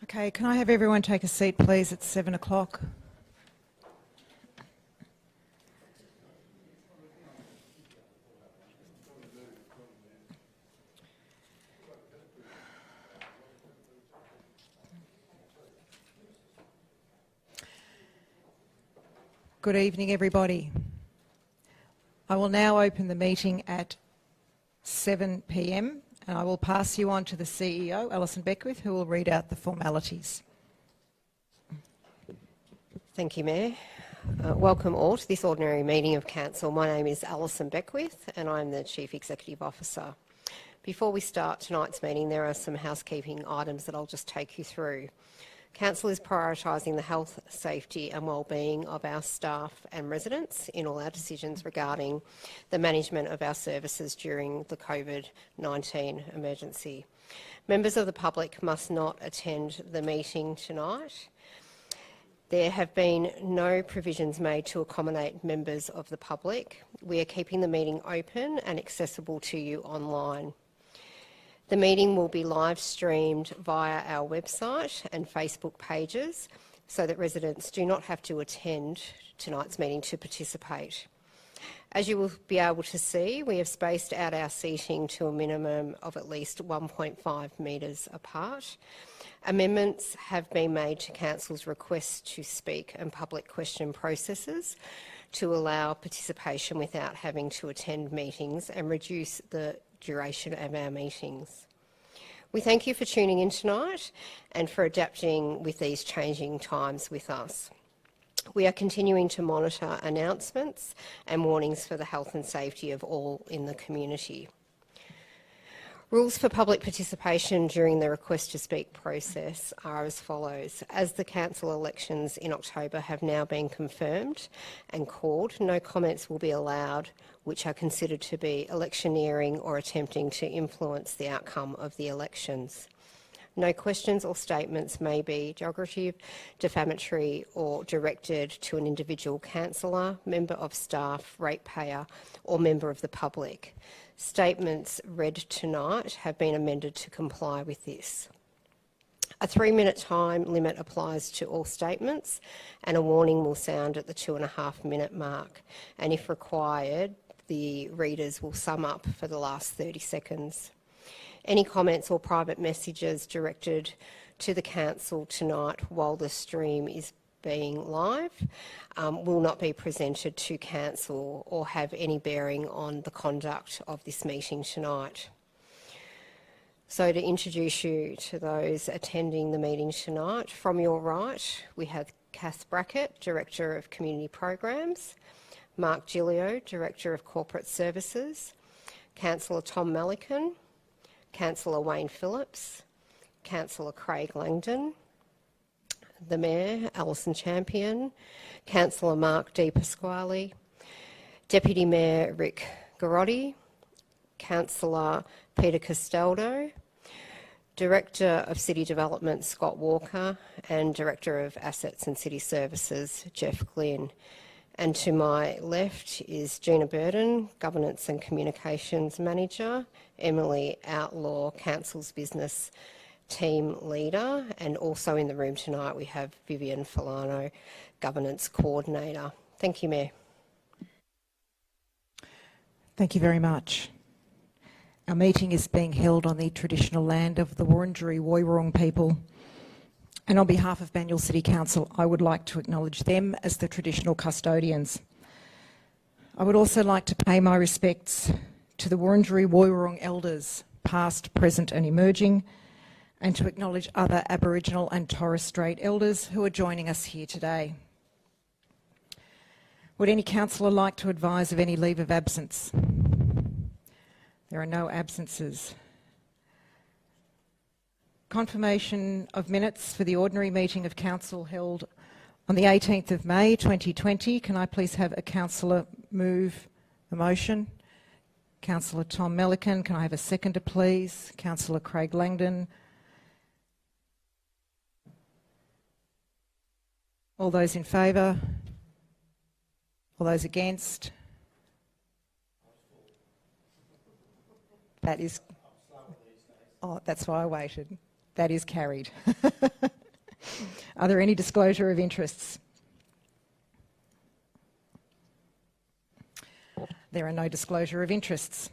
Okay, can I have everyone take a seat, please? It's 7 o'clock. Good evening, everybody. I will now open the meeting at 7 p.m. and I will pass you on to the CEO, Alison Beckwith, who will read out the formalities. Thank you, Mayor. Welcome all to this ordinary meeting of Council. My name is Alison Beckwith and I'm the Chief Executive Officer. Before we start tonight's meeting, there are some housekeeping items that I'll just take you through. Council is prioritising the health, safety and wellbeing of our staff and residents in all our decisions regarding the management of our services during the COVID-19 emergency. Members of the public must not attend the meeting tonight. There have been no provisions made to accommodate members of the public. We are keeping the meeting open and accessible to you online. The meeting will be live streamed via our website and Facebook pages so that residents do not have to attend tonight's meeting to participate. As you will be able to see, we have spaced out our seating to a minimum of at least 1.5 metres apart. Amendments have been made to Council's request to speak and public question processes to allow participation without having to attend meetings and reduce the duration of our meetings. We thank you for tuning in tonight and for adapting with these changing times with us. We are continuing to monitor announcements and warnings for the health and safety of all in the community. Rules for public participation during the request to speak process are as follows. As the council elections in October have now been confirmed and called, no comments will be allowed which are considered to be electioneering or attempting to influence the outcome of the elections. No questions or statements may be derogative, defamatory or directed to an individual councillor, member of staff, ratepayer or member of the public. Statements read tonight have been amended to comply with this. A 3-minute time limit applies to all statements and a warning will sound at the 2.5-minute mark, and if required, the readers will sum up for the last 30 seconds. Any comments or private messages directed to the council tonight while the stream is being live will not be presented to council or have any bearing on the conduct of this meeting tonight. So to introduce you to those attending the meeting tonight, from your right we have Kath Brackett, Director of Community Programs, Mark Gillio, Director of Corporate Services, Councillor Tom Melican, Councillor Wayne Phillips, Councillor Craig Langdon, the Mayor, Alison Champion, Councillor Mark Di Pasquale, Deputy Mayor Rick Garotti, Councillor Peter Castaldo, Director of City Development Scott Walker and Director of Assets and City Services Jeff Glynn. And to my left is Gina Burden, Governance and Communications Manager, Emily Outlaw, Council's Business Team Leader, and also in the room tonight we have Vivian Filano, Governance Coordinator. Thank you, Mayor. Thank you very much. Our meeting is being held on the traditional land of the Wurundjeri Woiwurrung people. And on behalf of Banyule City Council, I would like to acknowledge them as the traditional custodians. I would also like to pay my respects to the Wurundjeri Woiwurrung elders, past, present and emerging, and to acknowledge other Aboriginal and Torres Strait elders who are joining us here today. Would any councillor like to advise of any leave of absence? There are no absences. Confirmation of minutes for the ordinary meeting of Council held on the 18th of May 2020. Can I please have a councillor move the motion? Councillor Tom Melican. Can I have a seconder, please? Councillor Craig Langdon. All those in favour? All those against? That is... Oh, that's why I waited. That is carried. Are there any disclosure of interests? There are no disclosure of interests.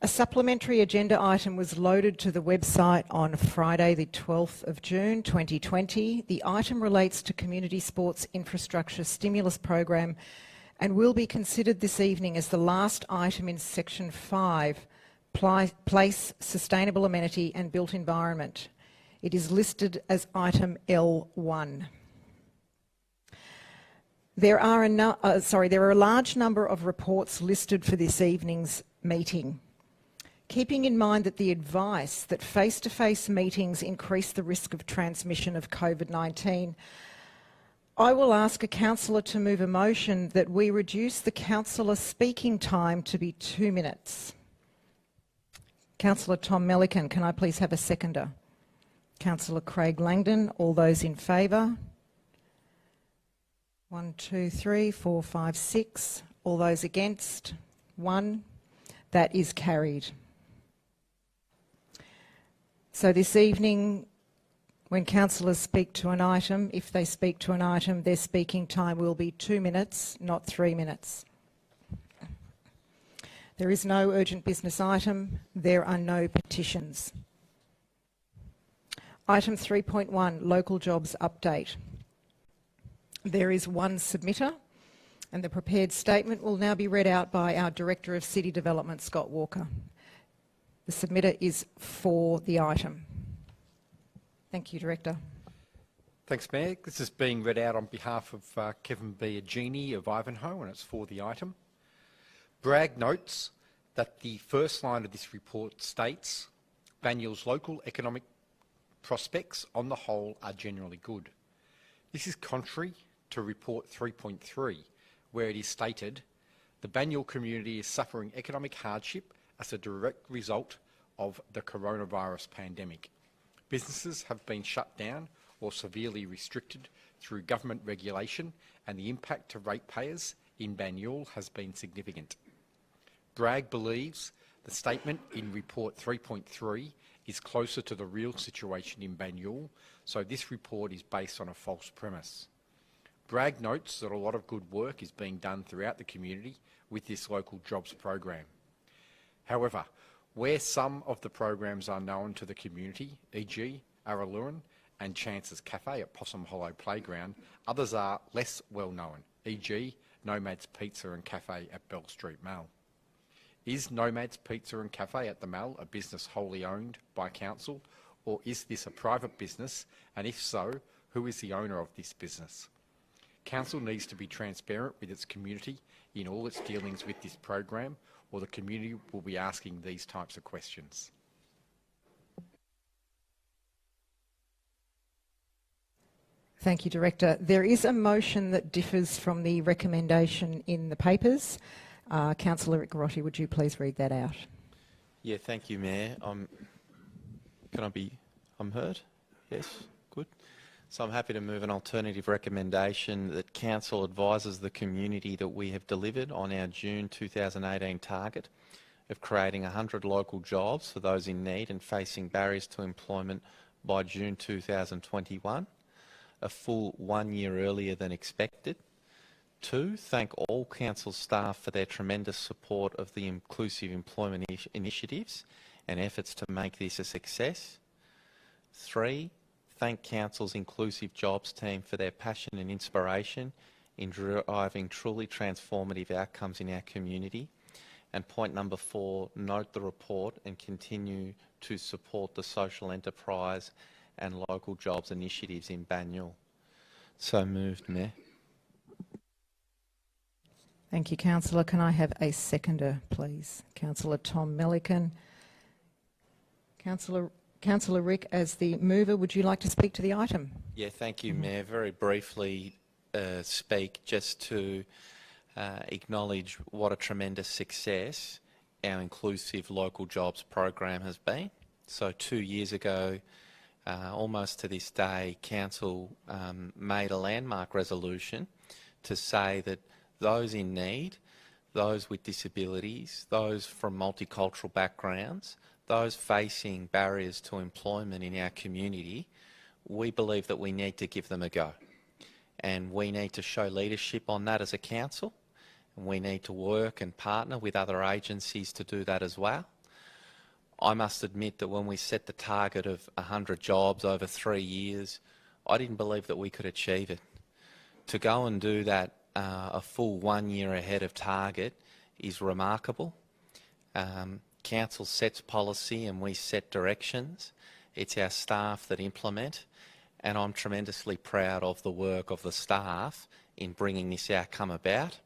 A supplementary agenda item was loaded to the website on Friday the 12th of June 2020. The item relates to Community Sports Infrastructure Stimulus Program and will be considered this evening as the last item in Section 5, Place, Sustainable Amenity and Built Environment. It is listed as item L1. There are a large number of reports listed for this evening's meeting. Keeping in mind that the advice that face-to-face meetings increase the risk of transmission of COVID-19, I will ask a councillor to move a motion that we reduce the councillor speaking time to be 2 minutes. Councillor Tom Melican, can I please have a seconder? Councillor Craig Langdon, all those in favour? 1, 2, 3, 4, 5, 6. All those against? 1. That is carried. So this evening, when councillors speak to an item, if they speak to an item, their speaking time will be 2 minutes, not 3 minutes. There is no urgent business item. There are no petitions. Item 3.1, Local Jobs Update. There is one submitter, and the prepared statement will now be read out by our Director of City Development, Scott Walker. The submitter is for the item. Thank you, Director. Thanks, Mayor. This is being read out on behalf of Kevin B. Agini of Ivanhoe, and it's for the item. Bragg notes that the first line of this report states, Banyul's local economic prospects on the whole are generally good. This is contrary to report 3.3, where it is stated, the Banyul community is suffering economic hardship as a direct result of the coronavirus pandemic. Businesses have been shut down or severely restricted through government regulation, and the impact to ratepayers in Banyul has been significant. Bragg believes the statement in report 3.3 is closer to the real situation in Banyul, so this report is based on a false premise. Bragg notes that a lot of good work is being done throughout the community with this local jobs program. However, where some of the programs are known to the community, e.g. Araluran and Chance's Cafe at Possum Hollow Playground, others are less well known, e.g. Nomad's Pizza and Cafe at Bell Street Mall. Is Nomad's Pizza and Cafe at the Mall a business wholly owned by council, or is this a private business, and if so, who is the owner of this business? Council needs to be transparent with its community in all its dealings with this program, or the community will be asking these types of questions. Thank you, Director. There is a motion that differs from the recommendation in the papers. Councillor Rick Garotti, would you please read that out? Yeah, thank you, Mayor. I'm heard? Yes, good. So I'm happy to move an alternative recommendation that Council advises the community that we have delivered on our June 2018 target of creating 100 local jobs for those in need and facing barriers to employment by June 2021, a full 1 year earlier than expected. 2, thank all Council staff for their tremendous support of the inclusive employment initiatives and efforts to make this a success. 3, thank Council's Inclusive Jobs team for their passion and inspiration in driving truly transformative outcomes in our community. And point number 4, note the report and continue to support the social enterprise and local jobs initiatives in Banyul. So moved, Mayor. Thank you, Councillor. Can I have a seconder, please? Councillor Tom Melican. Councillor Rick, as the mover, would you like to speak to the item? Yeah, thank you, Mayor. Very briefly speak just to acknowledge what a tremendous success our Inclusive Local Jobs program has been. So 2 years ago, almost to this day, Council made a landmark resolution to say that those in need, those with disabilities, those from multicultural backgrounds, those facing barriers to employment in our community, we believe that we need to give them a go. And we need to show leadership on that as a council. And we need to work and partner with other agencies to do that as well. I must admit that when we set the target of 100 jobs over 3 years, I didn't believe that we could achieve it. To go and do that a full 1 year ahead of target is remarkable. Council sets policy and we set directions. It's our staff that implement, and I'm tremendously proud of the work of the staff in bringing this outcome about.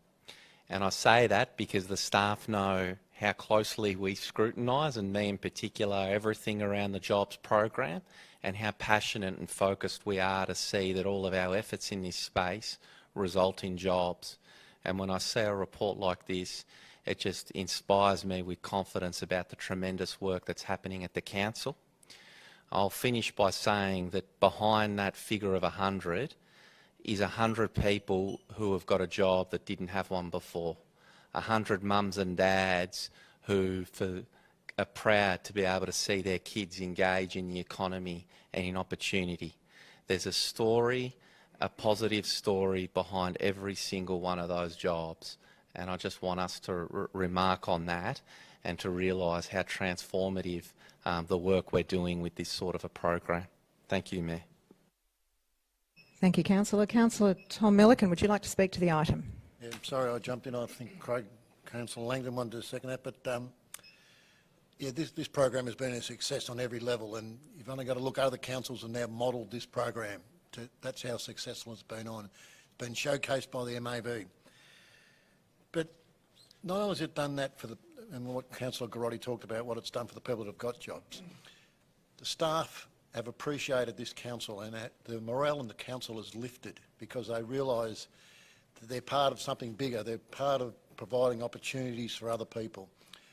And I say that because the staff know how closely we scrutinise, and me in particular, everything around the jobs program, and how passionate and focused we are to see that all of our efforts in this space result in jobs. And when I see a report like this, it just inspires me with confidence about the tremendous work that's happening at the council. I'll finish by saying that behind that figure of 100 is 100 people who have got a job that didn't have one before. 100 mums and dads who are proud to be able to see their kids engage in the economy and in opportunity. There's a story, a positive story behind every single one of those jobs. And I just want us to remark on that and to realise how transformative the work we're doing with this sort of a program. Thank you, Mayor. Thank you, Councillor. Councillor Tom Milliken, would you like to speak to the item? Yeah, I'm sorry I jumped in. I think Councillor Langdon wanted to second that, but yeah, this program has been a success on every level, and you've only got to look at other councils and now modelled this program. That's how successful it's been on. It's been showcased by the MAB. But not only has it done that for and what Councillor Garotti talked about, what it's done for the people that have got jobs, the staff have appreciated this council, and the morale in the council has lifted because they realise that they're part of something bigger. They're part of providing opportunities for other people.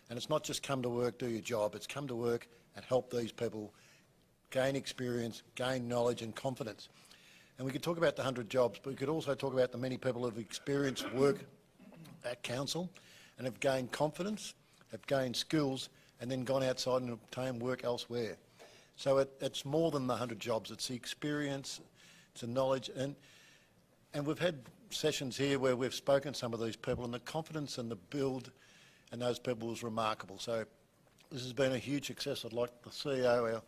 And it's not just come to work, do your job. It's come to work and help these people gain experience, gain knowledge and confidence. And we could talk about the 100 jobs, but we could also talk about the many people who have experienced work at council and have gained confidence, have gained skills, and then gone outside and obtained work elsewhere. So it's more than the 100 jobs. It's the experience, it's the knowledge, and we've had sessions here where we've spoken to some of these people, and the confidence and the build and those people was remarkable. So this has been a huge success. I'd like the CEO, our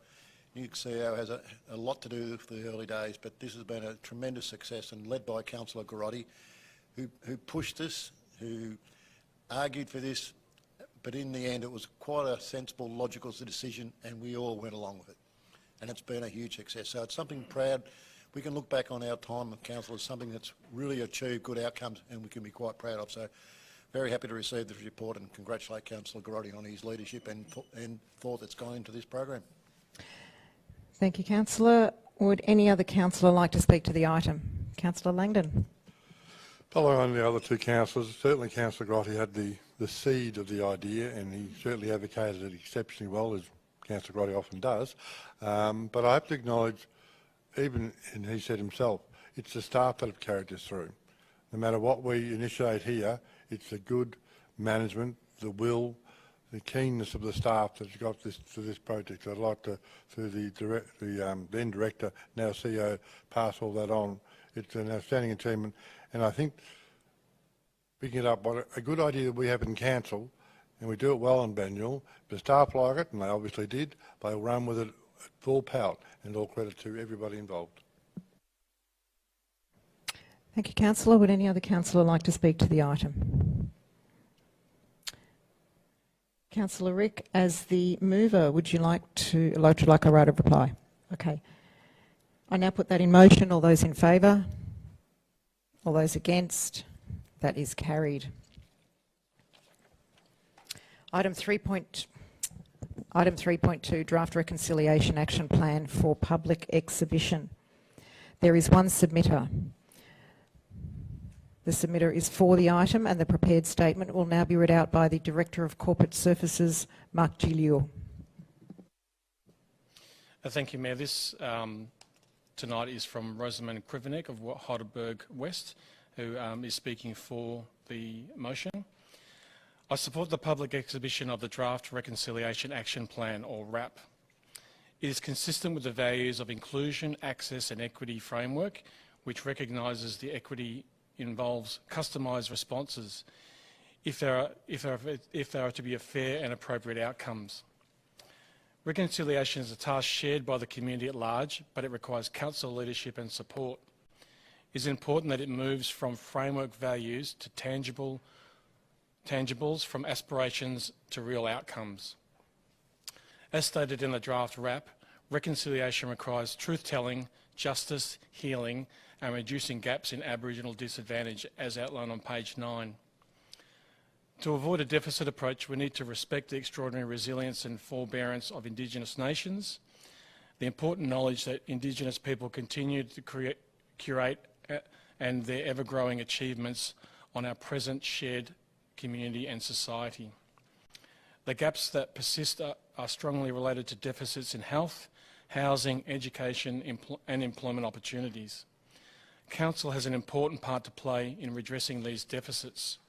new CEO, has a lot to do with the early days, but this has been a tremendous success, and led by Councillor Garotti, who pushed this, who argued for this, but in the end it was quite a sensible, logical decision, and we all went along with it. And it's been a huge success. So it's something proud. We can look back on our time of council as something that's really achieved good outcomes and we can be quite proud of. So very happy to receive this report and congratulate Councillor Garotti on his leadership and thought that's gone into this program. Thank you, Councillor. Would any other councillor like to speak to the item? Councillor Langdon. Following on the other two councillors, certainly Councillor Garotti had the seed of the idea, and he certainly advocated it exceptionally well, as Councillor Garotti often does. But I have to acknowledge, even, and he said himself, it's the staff that have carried this through. No matter what we initiate here, it's the good management, the will, the keenness of the staff that's got this to this project. I'd like to, through the then director, now CEO, pass all that on. It's an outstanding achievement, and I think picking it up, what a good idea that we have in council, and we do it well in Banyule. The staff like it, and they obviously did. They'll run with it at full pout, and all credit to everybody involved. Thank you, Councillor. Would any other councillor like to speak to the item? Councillor Rick, as the mover, would you like a right of reply? Okay. I now put that in motion. All those in favour? All those against? That is carried. Item 3.2, Draft Reconciliation Action Plan for Public Exhibition. There is one submitter. The submitter is for the item, and the prepared statement will now be read out by the Director of Corporate Services, Mark Giglio. Thank you, Mayor. This tonight is from Rosamund Krivenek of Heidelberg West, who is speaking for the motion. I support the public exhibition of the Draft Reconciliation Action Plan, or RAP. It is consistent with the values of inclusion, access and equity framework, which recognises the equity involves customised responses if there are to be a fair and appropriate outcomes. Reconciliation is a task shared by the community at large, but it requires council leadership and support. It is important that it moves from framework values to tangibles, from aspirations to real outcomes. As stated in the draft RAP, reconciliation requires truth-telling, justice, healing and reducing gaps in Aboriginal disadvantage, as outlined on page 9. To avoid a deficit approach, we need to respect the extraordinary resilience and forbearance of Indigenous nations, the important knowledge that Indigenous people continue to curate and their ever-growing achievements on our present shared community and society. The gaps that persist are strongly related to deficits in health, housing, education and employment opportunities. Council has an important part to play in redressing these deficits.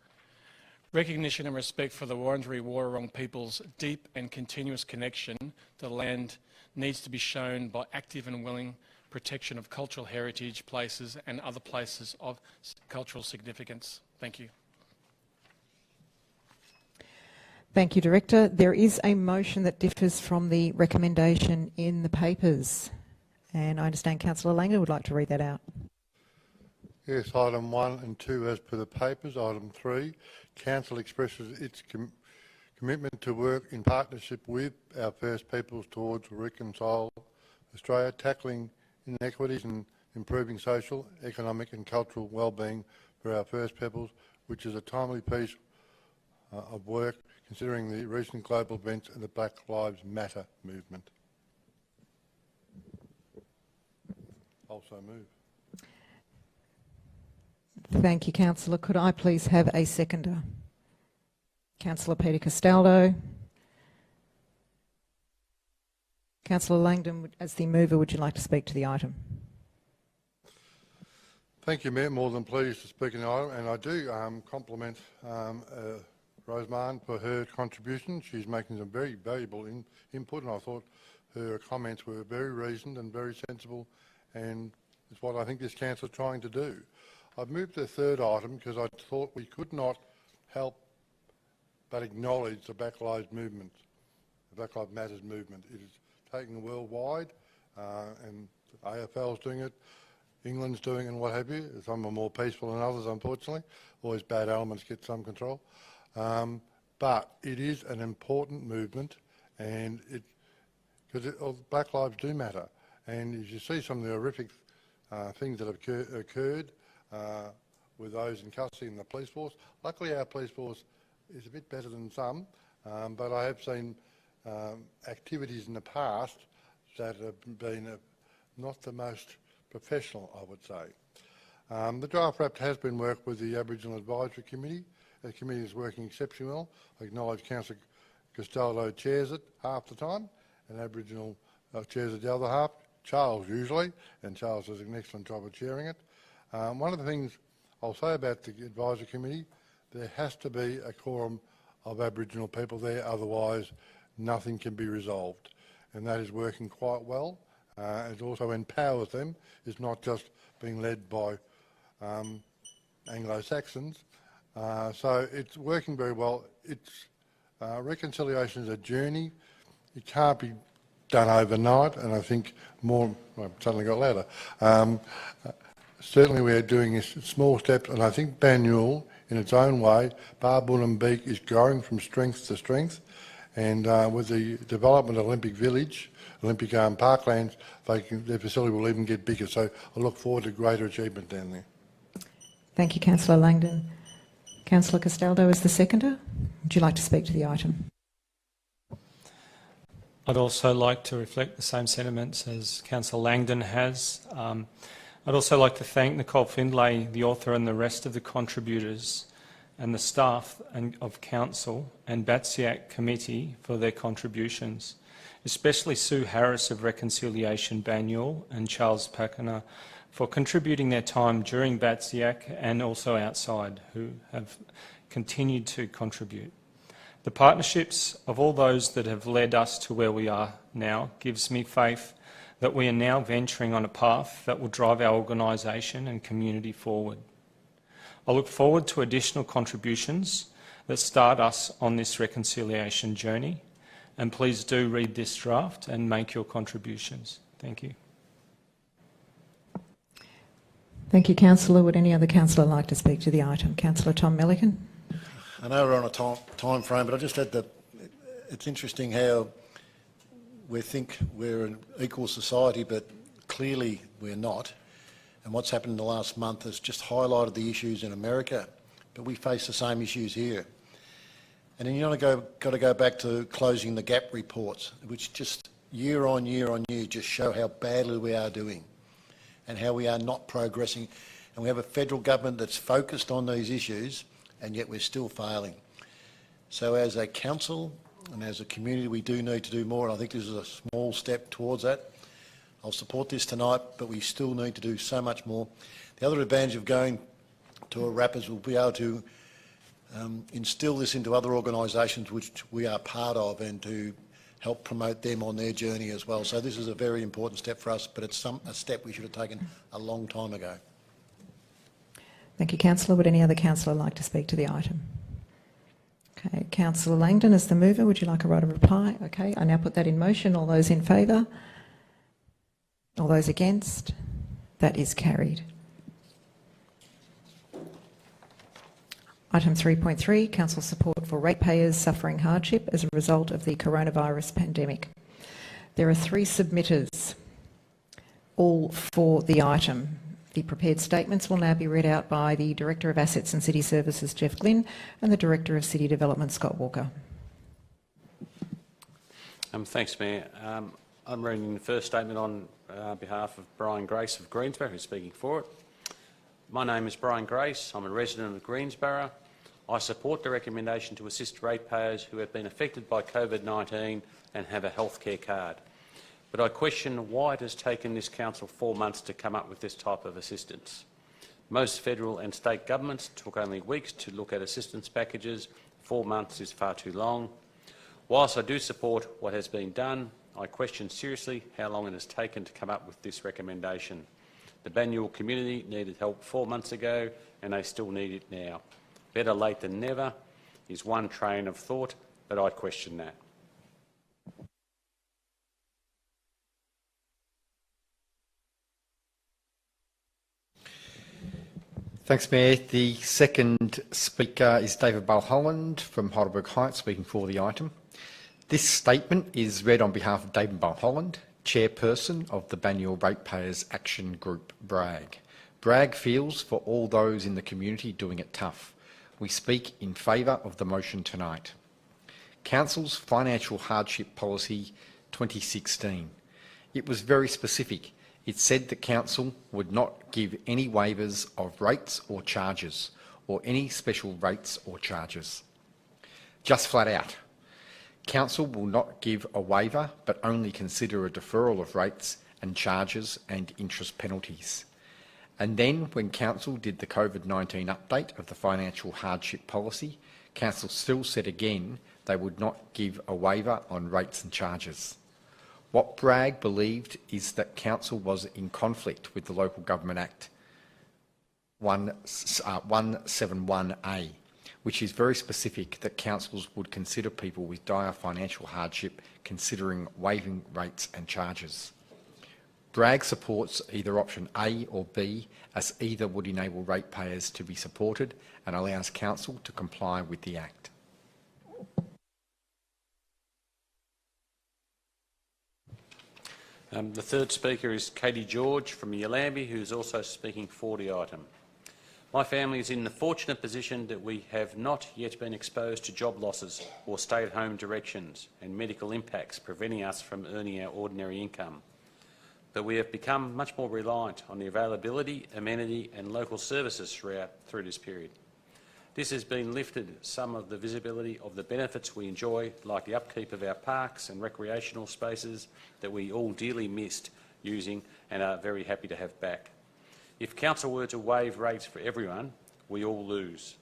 Recognition and respect for the Wurundjeri Woi-wurrung people's deep and continuous connection to the land needs to be shown by active and willing protection of cultural heritage places and other places of cultural significance. Thank you. Thank you, Director. There is a motion that differs from the recommendation in the papers, and I understand Councillor Langdon would like to read that out. Yes, item 1 and 2 as per the papers. Item 3, Council expresses its commitment to work in partnership with our First Peoples towards Reconcile Australia, tackling inequities and improving social, economic and cultural wellbeing for our First Peoples, which is a timely piece of work considering the recent global events and the Black Lives Matter movement. Also move. Thank you, Councillor. Could I please have a seconder? Councillor Peter Castaldo. Councillor Langdon, as the mover, would you like to speak to the item? Thank you, Mayor. More than pleased to speak in the item, and I do compliment Rosemary for her contribution. She's making some very valuable input, and I thought her comments were very reasoned and very sensible, and it's what I think this council is trying to do. I've moved to the third item because I thought we could not help but acknowledge the Black Lives movement, the Black Lives Matters movement. It is taking worldwide, and AFL's doing it, England's doing it and what have you. Some are more peaceful than others, unfortunately. Always bad elements get some control. But it is an important movement, and because Black lives do matter. And as you see some of the horrific things that have occurred with those in custody in the police force, luckily our police force is a bit better than some, but I have seen activities in the past that have been not the most professional, I would say. The draft RAP has been worked with the Aboriginal Advisory Committee. The committee is working exceptionally well. I acknowledge Councillor Castaldo chairs it half the time, and Aboriginal chairs it the other half, Charles usually, and Charles does an excellent job of chairing it. One of the things I'll say about the Advisory Committee, there has to be a quorum of Aboriginal people there, otherwise nothing can be resolved. And that is working quite well. It also empowers them. It's not just being led by Anglo-Saxons. So it's working very well. It's reconciliation is a journey. It can't be done overnight, and I think more. Well, suddenly got louder. Certainly, we are doing small steps, and I think Banyule, in its own way, Barwon is growing from strength to strength, and with the development of Olympic Village, Olympic Parklands, their facility will even get bigger. So I look forward to greater achievement down there. Thank you, Councillor Langdon. Councillor Castaldo is the seconder. Would you like to speak to the item? I'd also like to reflect the same sentiments as Councillor Langdon has. I'd also like to thank Nicole Findlay, the author, and the rest of the contributors and the staff of Council and Batsiak Committee for their contributions, especially Sue Harris of Reconciliation Banyule and Charles Pakana for contributing their time during Batsiak and also outside, who have continued to contribute. The partnerships of all those that have led us to where we are now gives me faith that we are now venturing on a path that will drive our organisation and community forward. I look forward to additional contributions that start us on this reconciliation journey, and please do read this draft and make your contributions. Thank you. Thank you, Councillor. Would any other councillor like to speak to the item? Councillor Tom Milliken. I know we're on a time frame, but I just had it's interesting how we think we're an equal society, but clearly we're not. And what's happened in the last month has just highlighted the issues in America, but we face the same issues here. And then got to go back to closing the gap reports, which just year on year just show how badly we are doing and how we are not progressing. And we have a federal government that's focused on these issues, and yet we're still failing. So as a council and as a community, we do need to do more, and I think this is a small step towards that. I'll support this tonight, but we still need to do so much more. The other advantage of going to a RAP is we'll be able to instill this into other organisations which we are part of, and to help promote them on their journey as well. So this is a very important step for us, but it's a step we should have taken a long time ago. Thank you, Councillor. Would any other councillor like to speak to the item? Okay, Councillor Langdon is the mover. Would you like a right of reply? Okay, I now put that in motion. All those in favour? All those against? That is carried. Item 3.3, council support for ratepayers suffering hardship as a result of the coronavirus pandemic. There are 3 submitters, all for the item. The prepared statements will now be read out by the Director of Assets and City Services, Jeff Glynn, and the Director of City Development, Scott Walker. Thanks, Mayor. I'm reading the first statement on behalf of Brian Grace of Greensborough, who's speaking for it. My name is Brian Grace. I'm a resident of Greensborough. I support the recommendation to assist ratepayers who have been affected by COVID-19 and have a healthcare card. But I question why it has taken this council 4 months to come up with this type of assistance. Most federal and state governments took only weeks to look at assistance packages. 4 months is far too long. Whilst I do support what has been done, I question seriously how long it has taken to come up with this recommendation. The Banyule community needed help 4 months ago, and they still need it now. Better late than never is one train of thought, but I question that. Thanks, Mayor. The second speaker is David Mulholland from Heidelberg Heights, speaking for the item. This statement is read on behalf of David Mulholland, Chairperson of the Banyule Ratepayers Action Group, BRAG. BRAG feels for all those in the community doing it tough. We speak in favour of the motion tonight. Council's Financial Hardship Policy 2016. It was very specific. It said that Council would not give any waivers of rates or charges, or any special rates or charges. Just flat out. Council will not give a waiver, but only consider a deferral of rates and charges and interest penalties. And then, when Council did the COVID-19 update of the financial hardship policy, Council still said again they would not give a waiver on rates and charges. What BRAG believed is that Council was in conflict with the Local Government Act 171A, which is very specific that councils would consider people with dire financial hardship considering waiving rates and charges. BRAG supports either option A or B, as either would enable ratepayers to be supported and allows Council to comply with the Act. The third speaker is Katie George from Yallambie, who is also speaking for the item. My family is in the fortunate position that we have not yet been exposed to job losses or stay-at-home directions and medical impacts preventing us from earning our ordinary income. But we have become much more reliant on the availability, amenity and local services through this period. This has been lifted some of the visibility of the benefits we enjoy, like the upkeep of our parks and recreational spaces that we all dearly missed using and are very happy to have back. If Council were to waive rates for everyone, we all lose.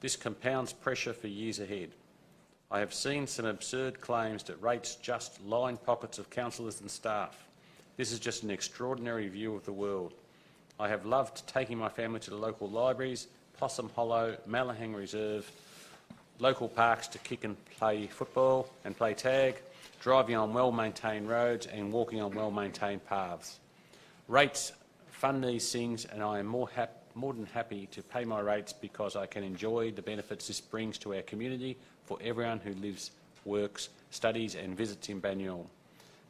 This compounds pressure for years ahead. I have seen some absurd claims that rates just line pockets of councillors and staff. This is just an extraordinary view of the world. I have loved taking my family to the local libraries, Possum Hollow, Malahang Reserve, local parks to kick and play football and play tag, driving on well-maintained roads and walking on well-maintained paths. Rates fund these things, and I am more than happy to pay my rates because I can enjoy the benefits this brings to our community for everyone who lives, works, studies and visits in Banyule.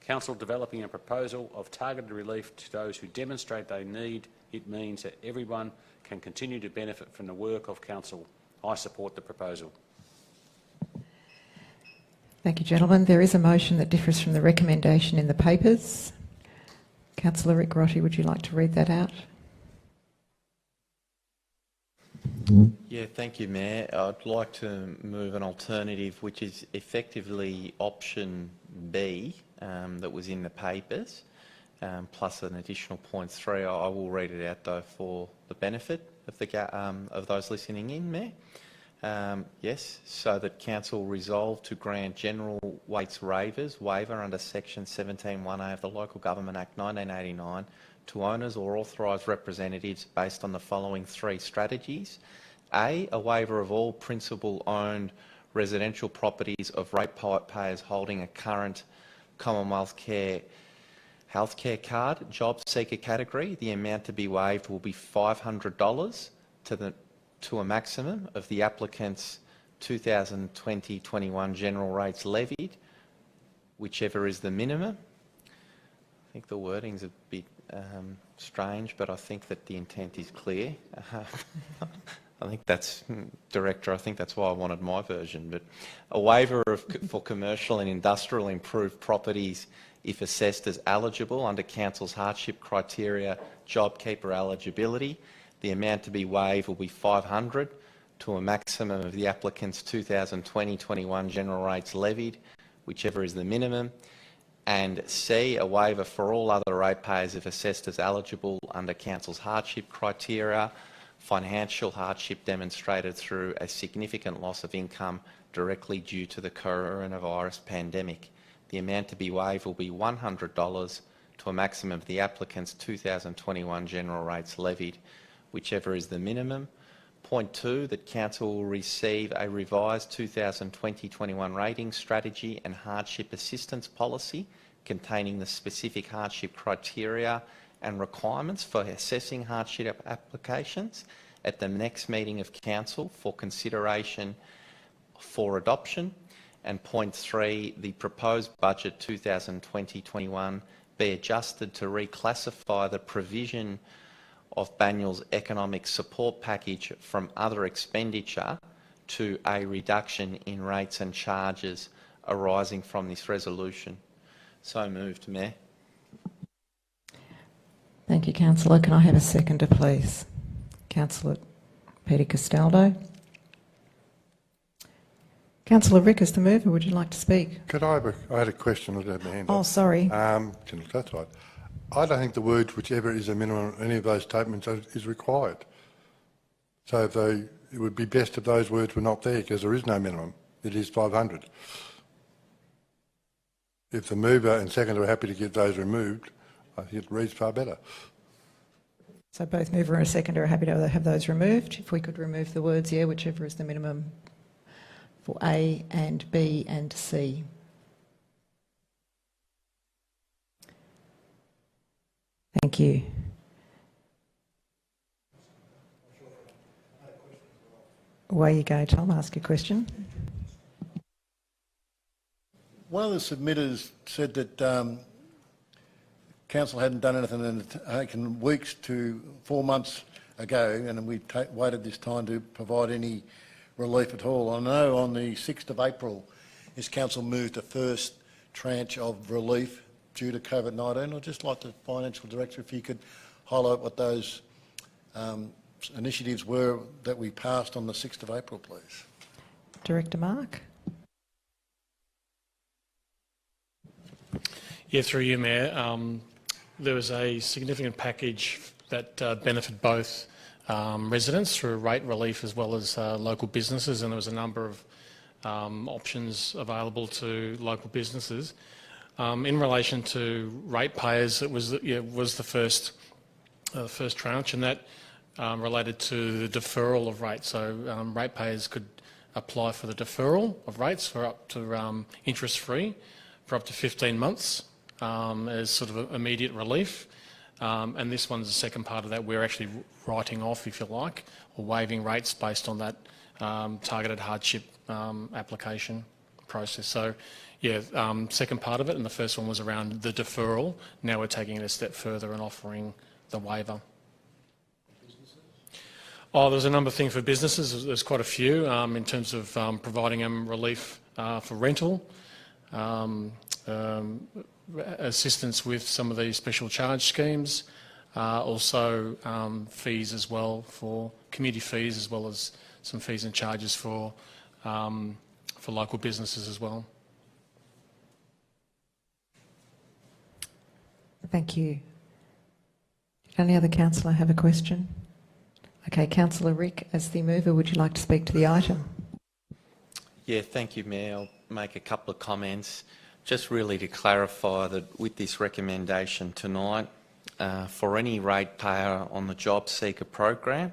Council developing a proposal of targeted relief to those who demonstrate they need it means that everyone can continue to benefit from the work of Council. I support the proposal. Thank you, gentlemen. There is a motion that differs from the recommendation in the papers. Councillor Rick Grotty, would you like to read that out? Yeah, thank you, Mayor. I'd like to move an alternative which is effectively option B that was in the papers, plus an additional point 3. I will read it out though for the benefit of those listening in, Mayor. Yes, so that Council resolve to grant general weights waiver under section 17(1)(a) of the Local Government Act 1989 to owners or authorised representatives based on the following 3 strategies. A waiver of all principal-owned residential properties of ratepayers holding a current Commonwealth Care healthcare card, job seeker category. The amount to be waived will be $500 to a maximum of the applicant's 2020-21 general rates levied, whichever is the minimum. I think the wording's a bit strange, but I think that the intent is clear. I think that's, Director, I think that's why I wanted my version. But a waiver for commercial and industrial improved properties if assessed as eligible under Council's hardship criteria, JobKeeper eligibility. The amount to be waived will be $500 to a maximum of the applicant's 2020-21 general rates levied, whichever is the minimum. And C, a waiver for all other ratepayers if assessed as eligible under Council's hardship criteria, financial hardship demonstrated through a significant loss of income directly due to the coronavirus pandemic. The amount to be waived will be $100 to a maximum of the applicant's 2021 general rates levied, whichever is the minimum. Point 2, that Council will receive a revised 2020-21 rating strategy and hardship assistance policy containing the specific hardship criteria and requirements for assessing hardship applications at the next meeting of Council for consideration for adoption. And point 3, the proposed budget 2020-21 be adjusted to reclassify the provision of Banyule's economic support package from other expenditure to a reduction in rates and charges arising from this resolution. So moved, Mayor. Thank you, Councillor. Can I have a seconder, please? Councillor Peter Castaldo. Councillor Rick is the mover. Would you like to speak? I had a question. I had my hand up. Oh, sorry. That's right. I don't think the words whichever is a minimum of any of those statements is required. So it would be best if those words were not there because there is no minimum. It is 500. If the mover and seconder are happy to get those removed, I think it reads far better. So both mover and seconder are happy to have those removed. If we could remove the words, yeah, whichever is the minimum for A and B and C. Thank you. Away you go, Tom. Ask your question. One of the submitters said that Council hadn't done anything in weeks to 4 months ago, and we waited this time to provide any relief at all. I know on the 6th of April, this Council moved the first tranche of relief due to COVID-19. I'd just like the Financial Director, if you could highlight what those initiatives were that we passed on the 6th of April, please. Director Mark. Yeah, through you, Mayor. There was a significant package that benefited both residents through rate relief as well as local businesses, and there was a number of options available to local businesses. In relation to ratepayers, it was the first tranche, and that related to the deferral of rates. So ratepayers could apply for the deferral of rates for up to interest-free for up to 15 months as sort of immediate relief. And this one's the second part of that. We're actually writing off, if you like, or waiving rates based on that targeted hardship application process. So, yeah, second part of it, and the first one was around the deferral. Now we're taking it a step further and offering the waiver. Oh, there's a number of things for businesses. There's quite a few in terms of providing them relief for rental, assistance with some of these special charge schemes, also fees as well, for community fees, as well as some fees and charges for local businesses as well. Thank you. Did any other councillor have a question? Okay, Councillor Rick, as the mover, would you like to speak to the item? Yeah, thank you, Mayor. I'll make a couple of comments. Just really to clarify that with this recommendation tonight, for any ratepayer on the Job Seeker program,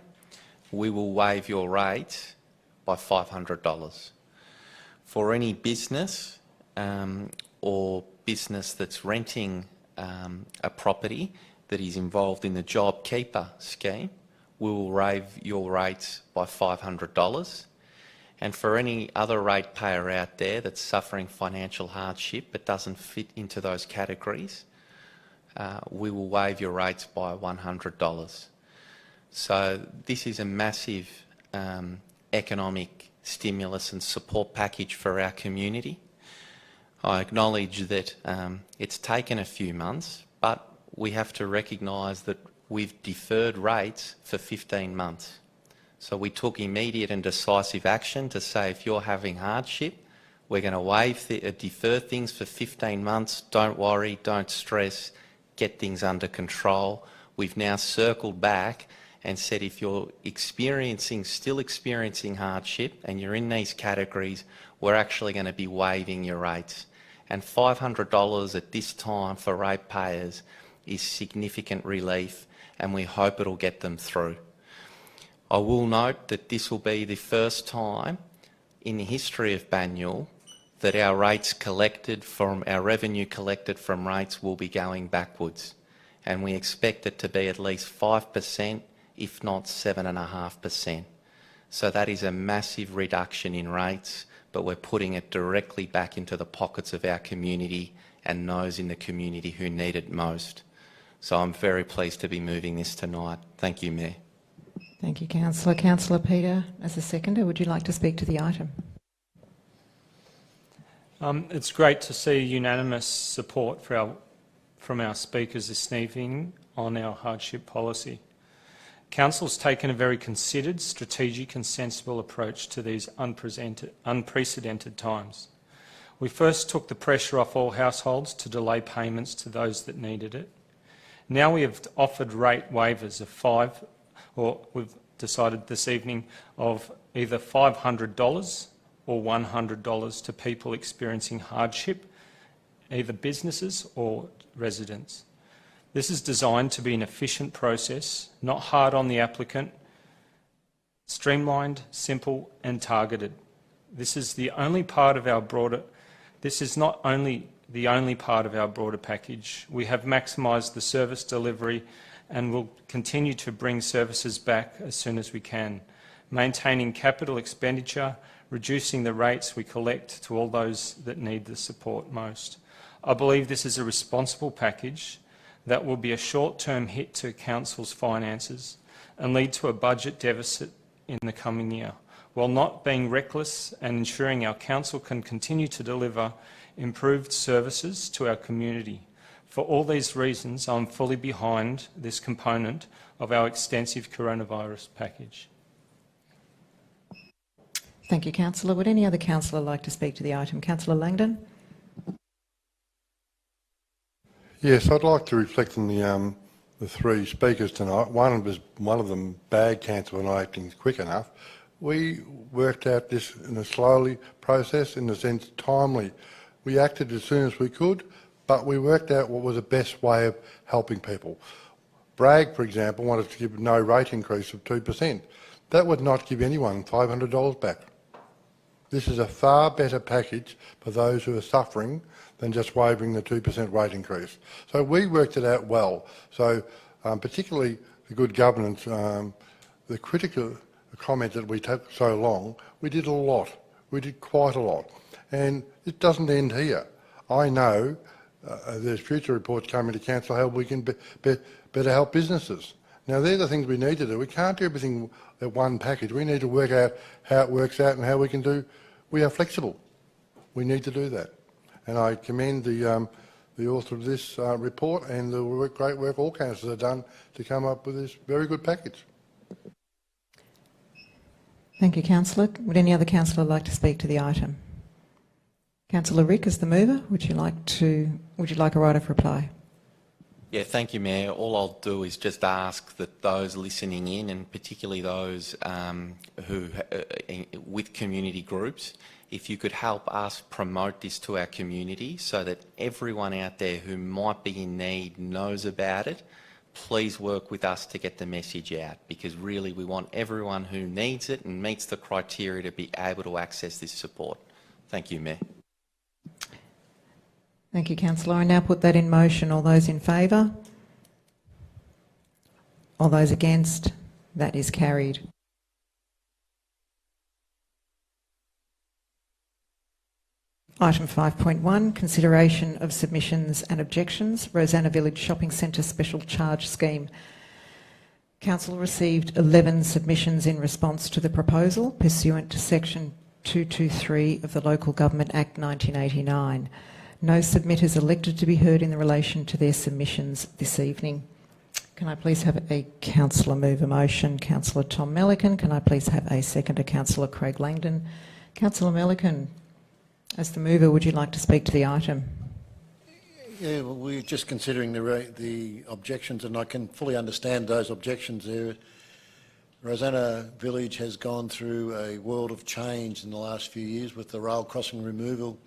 we will waive your rate by $500. For any business or business that's renting a property that is involved in the JobKeeper scheme, we will waive your rates by $500. And for any other ratepayer out there that's suffering financial hardship but doesn't fit into those categories, we will waive your rates by $100. So this is a massive economic stimulus and support package for our community. I acknowledge that it's taken a few months, but we have to recognise that we've deferred rates for 15 months. So we took immediate and decisive action to say, if you're having hardship, we're going to defer things for 15 months. Don't worry, don't stress, get things under control. We've now circled back and said, if you're still experiencing hardship and you're in these categories, we're actually going to be waiving your rates. And $500 at this time for ratepayers is significant relief, and we hope it'll get them through. I will note that this will be the first time in the history of Banyule that our revenue collected from rates will be going backwards, and we expect it to be at least 5%, if not 7.5%. So that is a massive reduction in rates, but we're putting it directly back into the pockets of our community and those in the community who need it most. So I'm very pleased to be moving this tonight. Thank you, Mayor. Thank you, Councillor. Councillor Peter, as a seconder, would you like to speak to the item? It's great to see unanimous support from our speakers this evening on our hardship policy. Council's taken a very considered, strategic and sensible approach to these unprecedented times. We first took the pressure off all households to delay payments to those that needed it. Now we have offered rate waivers of we've decided this evening of either $500 or $100 to people experiencing hardship, either businesses or residents. This is designed to be an efficient process, not hard on the applicant, streamlined, simple and targeted. This is not only the only part of our broader package. We have maximised the service delivery and will continue to bring services back as soon as we can, maintaining capital expenditure, reducing the rates we collect to all those that need the support most. I believe this is a responsible package that will be a short-term hit to Council's finances and lead to a budget deficit in the coming year, while not being reckless and ensuring our Council can continue to deliver improved services to our community. For all these reasons, I'm fully behind this component of our extensive coronavirus package. Thank you, Councillor. Would any other councillor like to speak to the item? Councillor Langdon? Yes, I'd like to reflect on the three speakers tonight. One of them bad council for not acting quick enough. We worked out this in a slowly process, in the sense timely. We acted as soon as we could, but we worked out what was the best way of helping people. Bragg, for example, wanted to give no rate increase of 2%. That would not give anyone $500 back. This is a far better package for those who are suffering than just waiving the 2% rate increase. So we worked it out well. So particularly the good governance, the critical comment that we took so long, we did a lot. We did quite a lot. And it doesn't end here. I know there's future reports coming to council how we can better help businesses. Now, they're the things we need to do. We can't do everything at one package. We need to work out how it works out and how we can do. We are flexible. We need to do that. And I commend the author of this report and the great work all councillors have done to come up with this very good package. Thank you, councillor. Would any other councillor like to speak to the item? Councillor Rick, as the mover, would you like a right of reply? Yeah, thank you, Mayor. All I'll do is just ask that those listening in, and particularly those who with community groups, if you could help us promote this to our community so that everyone out there who might be in need knows about it. Please work with us to get the message out, because really we want everyone who needs it and meets the criteria to be able to access this support. Thank you, Mayor. Thank you, councillor. I now put that in motion. All those in favour? All those against? That is carried. Item 5.1, consideration of submissions and objections. Rosanna Village Shopping Centre Special Charge Scheme. Council received 11 submissions in response to the proposal pursuant to section 223 of the Local Government Act 1989. No submitters elected to be heard in relation to their submissions this evening. Can I please have a councillor move a motion? Councillor Tom Melican. Can I please have a seconder? Councillor Craig Langdon. Councillor Melican, as the mover, would you like to speak to the item? Yeah, well, we're just considering the objections, and I can fully understand those objections there. Rosanna Village has gone through a world of change in the last few years with the rail crossing removal.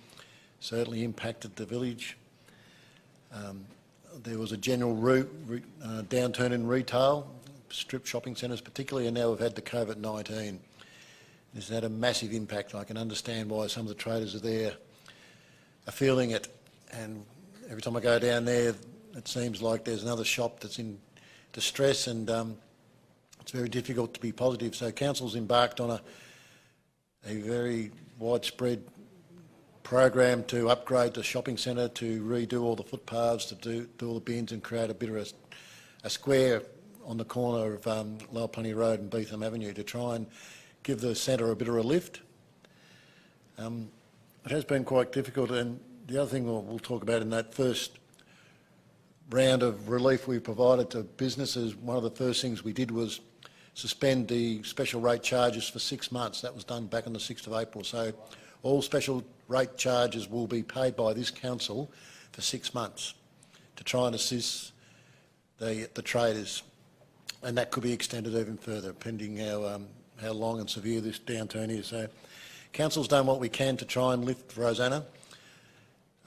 Certainly impacted the village. There was a general downturn in retail, strip shopping centres particularly, and now we've had the COVID-19. This has had a massive impact. I can understand why some of the traders are there are feeling it, and every time I go down there it seems like there's another shop that's in distress, and it's very difficult to be positive. So council's embarked on a very widespread program to upgrade the shopping centre, to redo all the footpaths, to do all the bins and create a bit of a square on the corner of Lower Plenty Road and Beetham Avenue to try and give the centre a bit of a lift. It has been quite difficult, and the other thing we'll talk about in that first round of relief we provided to businesses, one of the first things we did was suspend the special rate charges for 6 months. That was done back on the 6th of April. So all special rate charges will be paid by this council for 6 months to try and assist the traders, and that could be extended even further depending how long and severe this downturn is. So council's done what we can to try and lift Rosanna.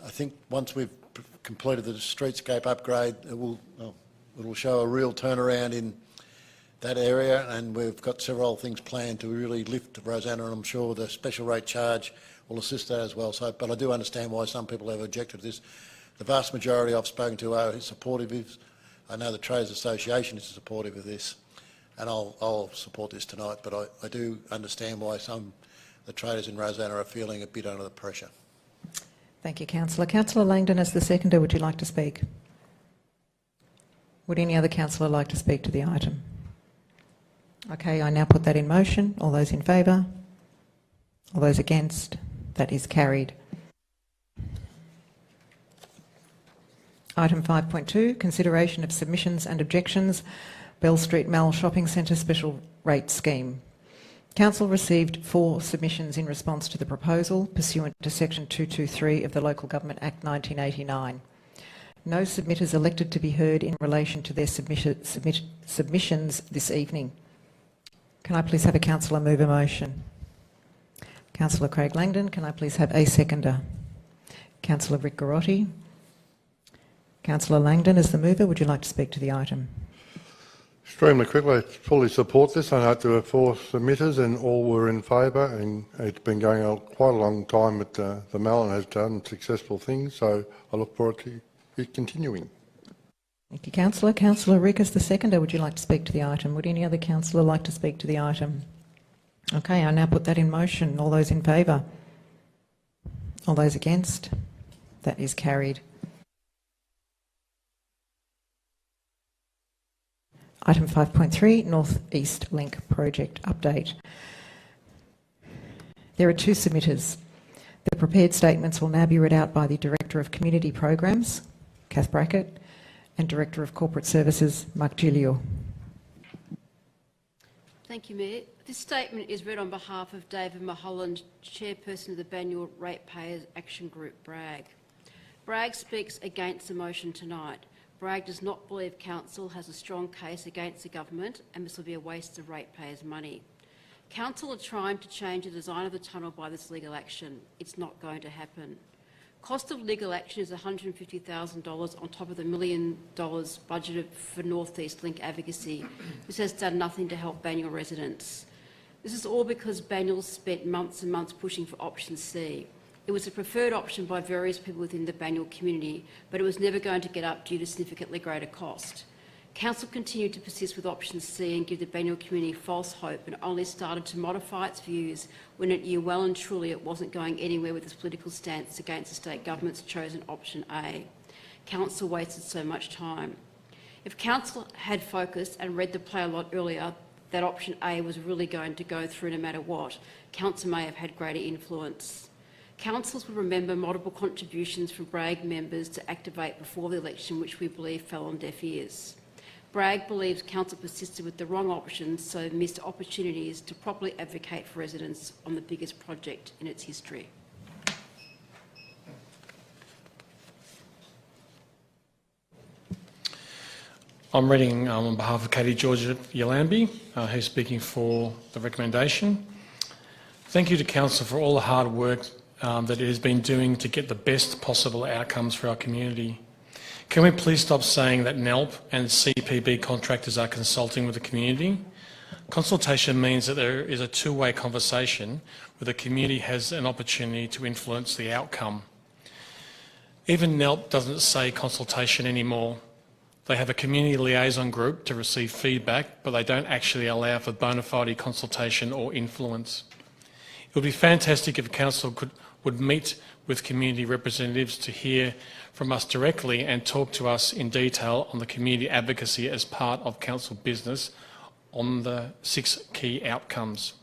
I think once we've completed the streetscape upgrade, it will show a real turnaround in that area, and we've got several things planned to really lift Rosanna, and I'm sure the special rate charge will assist that as well. So, but I do understand why some people have objected to this. The vast majority I've spoken to are supportive of. I know the Trades Association is supportive of this, and I'll support this tonight, but I do understand why some of the traders in Rosanna are feeling a bit under the pressure. Thank you, councillor. Councillor Langdon, as the seconder, would you like to speak? Would any other councillor like to speak to the item? Okay, I now put that in motion. All those in favour? All those against? That is carried. Item 5.2, consideration of submissions and objections, Bell Street Mall Shopping Centre Special Rate Scheme. Council received 4 submissions in response to the proposal pursuant to section 223 of the Local Government Act 1989. No submitters elected to be heard in relation to their submissions this evening. Can I please have a councillor move a motion? Councillor Craig Langdon, can I please have a seconder? Councillor Rick Garotti. Councillor Langdon, as the mover, would you like to speak to the item? Extremely quickly, I fully support this. I note there were 4 submitters and all were in favour, and it's been going on quite a long time with the Mellon has done successful things, so I look forward to it continuing. Thank you, Councillor. Councillor Rick as the seconder, would you like to speak to the item? Would any other councillor like to speak to the item? Okay, I now put that in motion. All those in favour? All those against? That is carried. Item 5.3, North East Link Project Update. There are 2 submitters. The prepared statements will now be read out by the Director of Community Programs, Kath Brackett, and Director of Corporate Services, Mark Giglio. Thank you, Mayor. This statement is read on behalf of David Mulholland, Chairperson of the Banyule Ratepayers Action Group, BRAG. BRAG speaks against the motion tonight. BRAG does not believe Council has a strong case against the government and this will be a waste of ratepayers' money. Council are trying to change the design of the tunnel by this legal action. It's not going to happen. Cost of legal action is $150,000 on top of the $1 million budgeted for North East Link advocacy. This has done nothing to help Banyule residents. This is all because Banyule spent months and months pushing for option C. It was a preferred option by various people within the Banyule community, but it was never going to get up due to significantly greater cost. Council continued to persist with option C and give the Banyule community false hope and only started to modify its views when it knew well and truly it wasn't going anywhere with its political stance against the state government's chosen option A. Council wasted so much time. If Council had focused and read the play a lot earlier, that option A was really going to go through no matter what, Council may have had greater influence. Councils will remember multiple contributions from BRAG members to activate before the election, which we believe fell on deaf ears. BRAG believes Council persisted with the wrong options, so missed opportunities to properly advocate for residents on the biggest project in its history. I'm reading on behalf of Katie Georgia Yalambi, who's speaking for the recommendation. Thank you to Council for all the hard work that it has been doing to get the best possible outcomes for our community. Can we please stop saying that NELP and CPB contractors are consulting with the community? Consultation means that there is a two-way conversation where the community has an opportunity to influence the outcome. Even NELP doesn't say consultation anymore. They have a community liaison group to receive feedback, but they don't actually allow for bona fide consultation or influence. It would be fantastic if Council would meet with community representatives to hear from us directly and talk to us in detail on the community advocacy as part of Council business on the 6 key outcomes.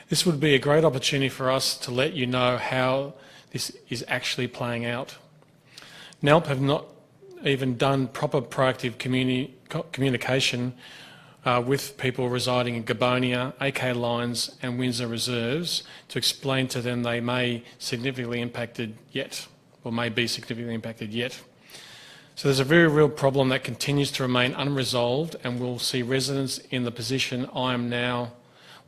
This would be a great opportunity for us to let you know how this is actually playing out. NELP have not even done proper proactive communication with people residing in Gabonia, AK Lines and Windsor Reserves to explain to them they may significantly impacted yet, or may be significantly impacted yet. So there's a very real problem that continues to remain unresolved, and we'll see residents in the position I am now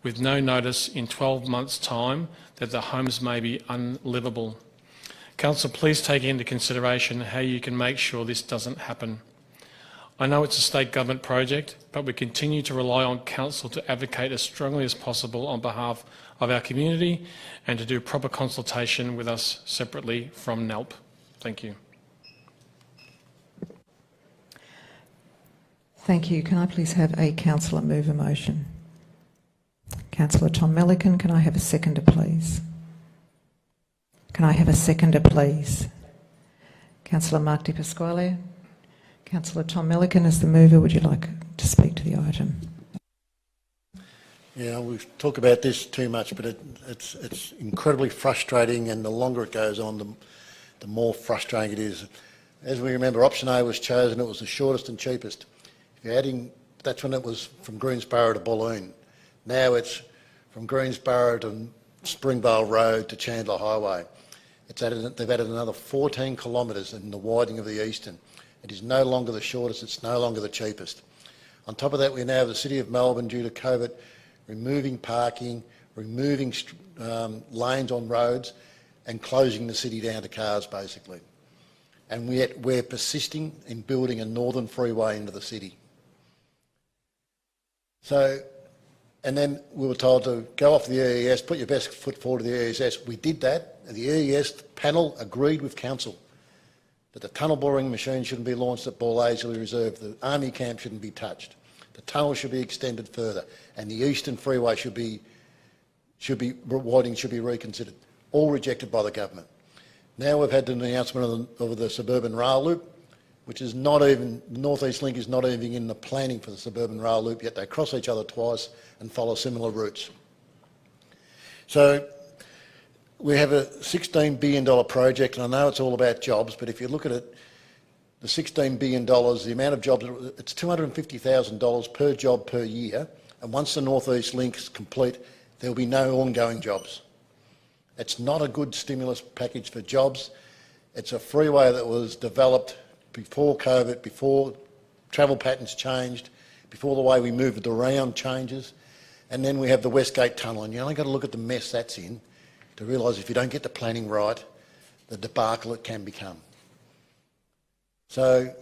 with no notice in 12 months' time that the homes may be unlivable. Council, please take into consideration how you can make sure this doesn't happen. I know it's a state government project, but we continue to rely on Council to advocate as strongly as possible on behalf of our community and to do proper consultation with us separately from NELP. Thank you. Thank you. Can I please have a councillor move a motion? Councillor Tom Melican, can I have a seconder, please? Can I have a seconder, please? Councillor Mark Di Pasquale. Councillor Tom Melican, as the mover, would you like to speak to the item? Yeah, we've talked about this too much, but it's incredibly frustrating, and the longer it goes on, the more frustrating it is. As we remember, option A was chosen. It was the shortest and cheapest. If you're adding, that's when it was from Greensborough to Balloon. Now it's from Greensborough to Springvale Road to Chandler Highway. They've added another 14 kilometres in the widening of the Eastern. It is no longer the shortest, it's no longer the cheapest. On top of that, we now have the City of Melbourne, due to COVID, removing parking, removing lanes on roads and closing the city down to cars, basically. And yet we're persisting in building a northern freeway into the city. So, and then we were told to go off the EES, put your best foot forward to the EES. We did that, and the EES panel agreed with council that the tunnel boring machine shouldn't be launched at Ball-Aisley Reserve, the army camp shouldn't be touched, the tunnel should be extended further, and the eastern freeway widening should be reconsidered. All rejected by the government. Now we've had an announcement of the suburban rail loop, which is not even, North East Link is not even in the planning for the suburban rail loop, yet they cross each other twice and follow similar routes. So we have a $16 billion project, and I know it's all about jobs, but if you look at it, the $16 billion, the amount of jobs, it's $250,000 per job per year, and once the North East Link's complete, there'll be no ongoing jobs. It's not a good stimulus package for jobs. It's a freeway that was developed before COVID, before travel patterns changed, before the way we moved around changes. And then we have the Westgate Tunnel, and you only got to look at the mess that's in to realise if you don't get the planning right, the debacle it can become. So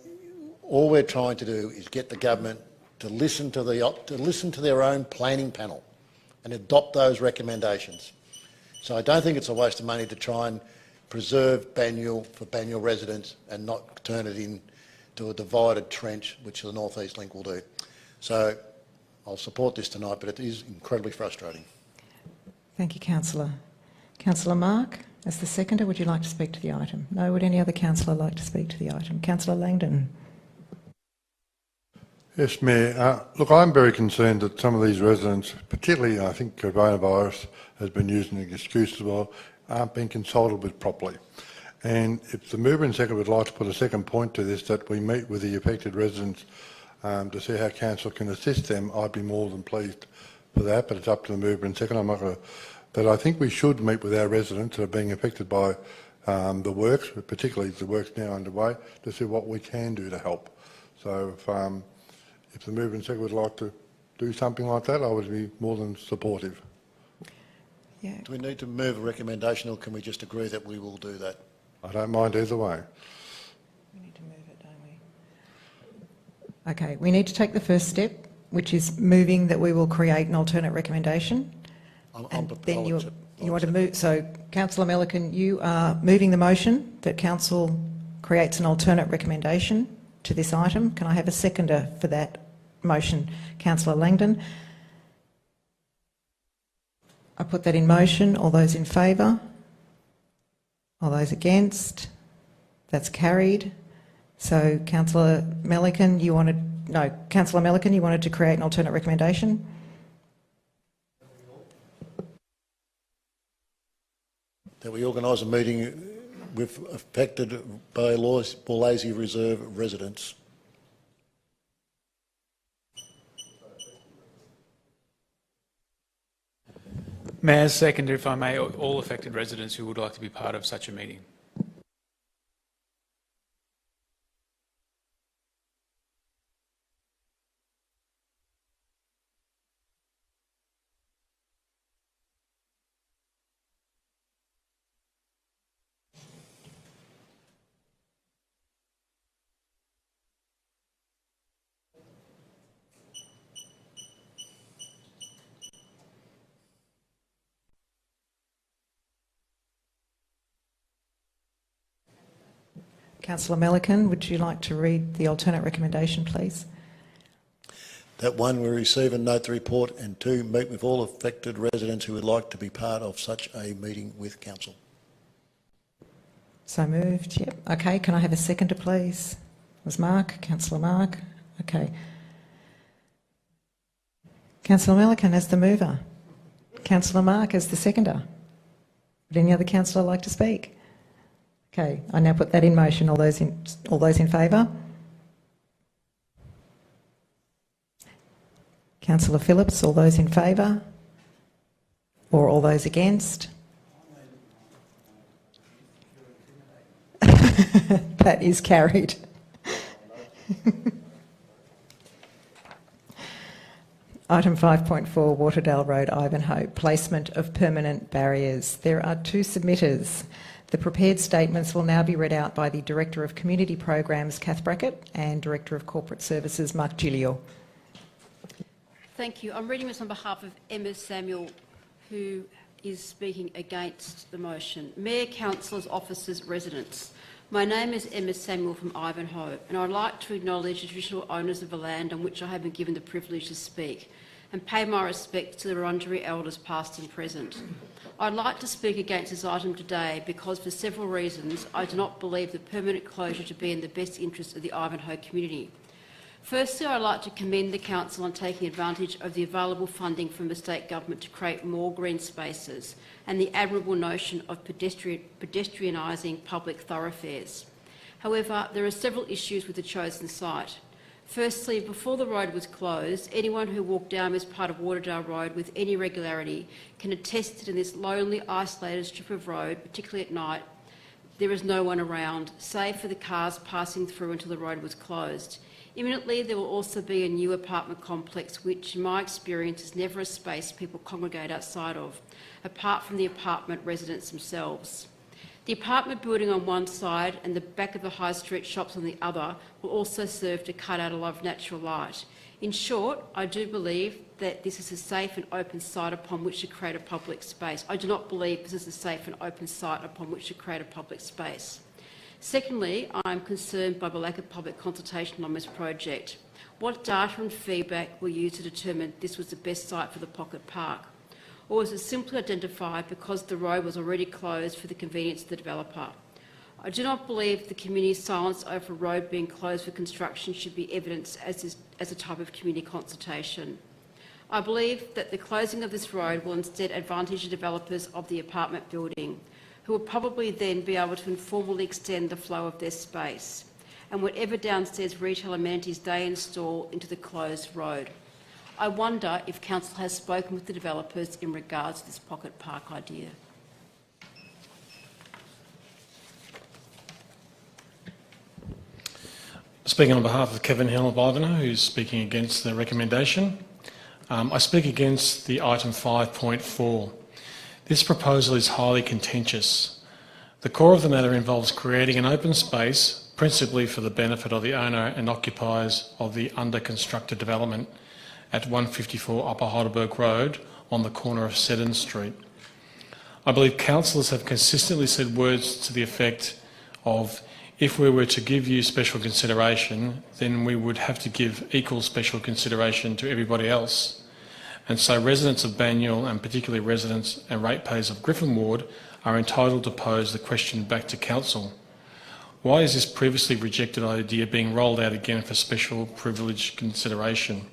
all we're trying to do is get the government to listen to their own planning panel and adopt those recommendations. So I don't think it's a waste of money to try and preserve Banyule for Banyule residents and not turn it into a divided trench, which the North East Link will do. So I'll support this tonight, but it is incredibly frustrating. Thank you, Councillor. Councillor Mark, as the seconder, would you like to speak to the item? No. Would any other councillor like to speak to the item? Councillor Langdon. Yes, Mayor. Look, I'm very concerned that some of these residents, particularly I think coronavirus has been used as an excuse as well, aren't being consulted with properly. And if the mover and seconder would like to put a second point to this, that we meet with the affected residents to see how council can assist them, I'd be more than pleased for that, but it's up to the mover and seconder. I'm not going to, but I think we should meet with our residents that are being affected by the works, particularly the works now underway, to see what we can do to help. So if the mover and seconder would like to do something like that, I would be more than supportive. Yeah. Do we need to move a recommendation, or can we just agree that we will do that? I don't mind either way. We need to move it, don't we? Okay, we need to take the first step, which is moving that we will create an alternate recommendation. Then you want to move. So, Councillor Melican, you are moving the motion that council creates an alternate recommendation to this item. Can I have a seconder for that motion? Councillor Langdon. I put that in motion. All those in favour? All those against? That's carried. So, Councillor Melican, you wanted to create an alternate recommendation? That we organise a meeting with affected by Ball-Aisley Reserve residents. Mayor, seconder, if I may, all affected residents who would like to be part of such a meeting. Councillor Melican, would you like to read the alternate recommendation, please? That 1, we receive and note the report, and 2, meet with all affected residents who would like to be part of such a meeting with council. So moved, yep. Okay, can I have a seconder, please? It was Mark, Councillor Mark. Okay. Councillor Melican as the mover. Councillor Mark as the seconder. Would any other councillor like to speak? Okay, I now put that in motion. All those in favour? Councillor Phillips, all those in favour? Or all those against? That is carried. Item 5.4, Waterdale Road, Ivanhoe, placement of permanent barriers. There are two submitters. The prepared statements will now be read out by the Director of Community Programs, Kath Brackett, and Director of Corporate Services, Mark Gilio. Thank you. I'm reading this on behalf of Emma Samuel, who is speaking against the motion. Mayor, councillors, officers, residents. My name is Emma Samuel from Ivanhoe, and I'd like to acknowledge the traditional owners of the land on which I have been given the privilege to speak and pay my respects to the Wurundjeri elders past and present. I'd like to speak against this item today because for several reasons I do not believe the permanent closure to be in the best interest of the Ivanhoe community. Firstly, I'd like to commend the Council on taking advantage of the available funding from the State Government to create more green spaces and the admirable notion of pedestrianising public thoroughfares. However, there are several issues with the chosen site. Firstly, before the road was closed, anyone who walked down this part of Waterdale Road with any regularity can attest that in this lonely, isolated strip of road, particularly at night, there is no one around, save for the cars passing through until the road was closed. Imminently, there will also be a new apartment complex, which, in my experience, is never a space people congregate outside of, apart from the apartment residents themselves. The apartment building on one side and the back of the high street shops on the other will also serve to cut out a lot of natural light. In short, I do believe that this is a safe and open site upon which to create a public space. I do not believe this is a safe and open site upon which to create a public space. Secondly, I am concerned by the lack of public consultation on this project. What data and feedback were used to determine this was the best site for the pocket park? Or was it simply identified because the road was already closed for the convenience of the developer? I do not believe the community's silence over a road being closed for construction should be evidence as a type of community consultation. I believe that the closing of this road will instead advantage the developers of the apartment building, who will probably then be able to informally extend the flow of their space and whatever downstairs retail amenities they install into the closed road. I wonder if Council has spoken with the developers in regards to this pocket park idea. Speaking on behalf of Kevin Hill of Ivanhoe, who's speaking against the recommendation, I speak against the item 5.4. This proposal is highly contentious. The core of the matter involves creating an open space, principally for the benefit of the owner and occupiers of the under-constructed development at 154 Upper Heidelberg Road on the corner of Seddon Street. I believe councillors have consistently said words to the effect of, if we were to give you special consideration, then we would have to give equal special consideration to everybody else. And so residents of Banyule, and particularly residents and ratepayers of Griffin Ward, are entitled to pose the question back to Council. Why is this previously rejected idea being rolled out again for special privilege consideration?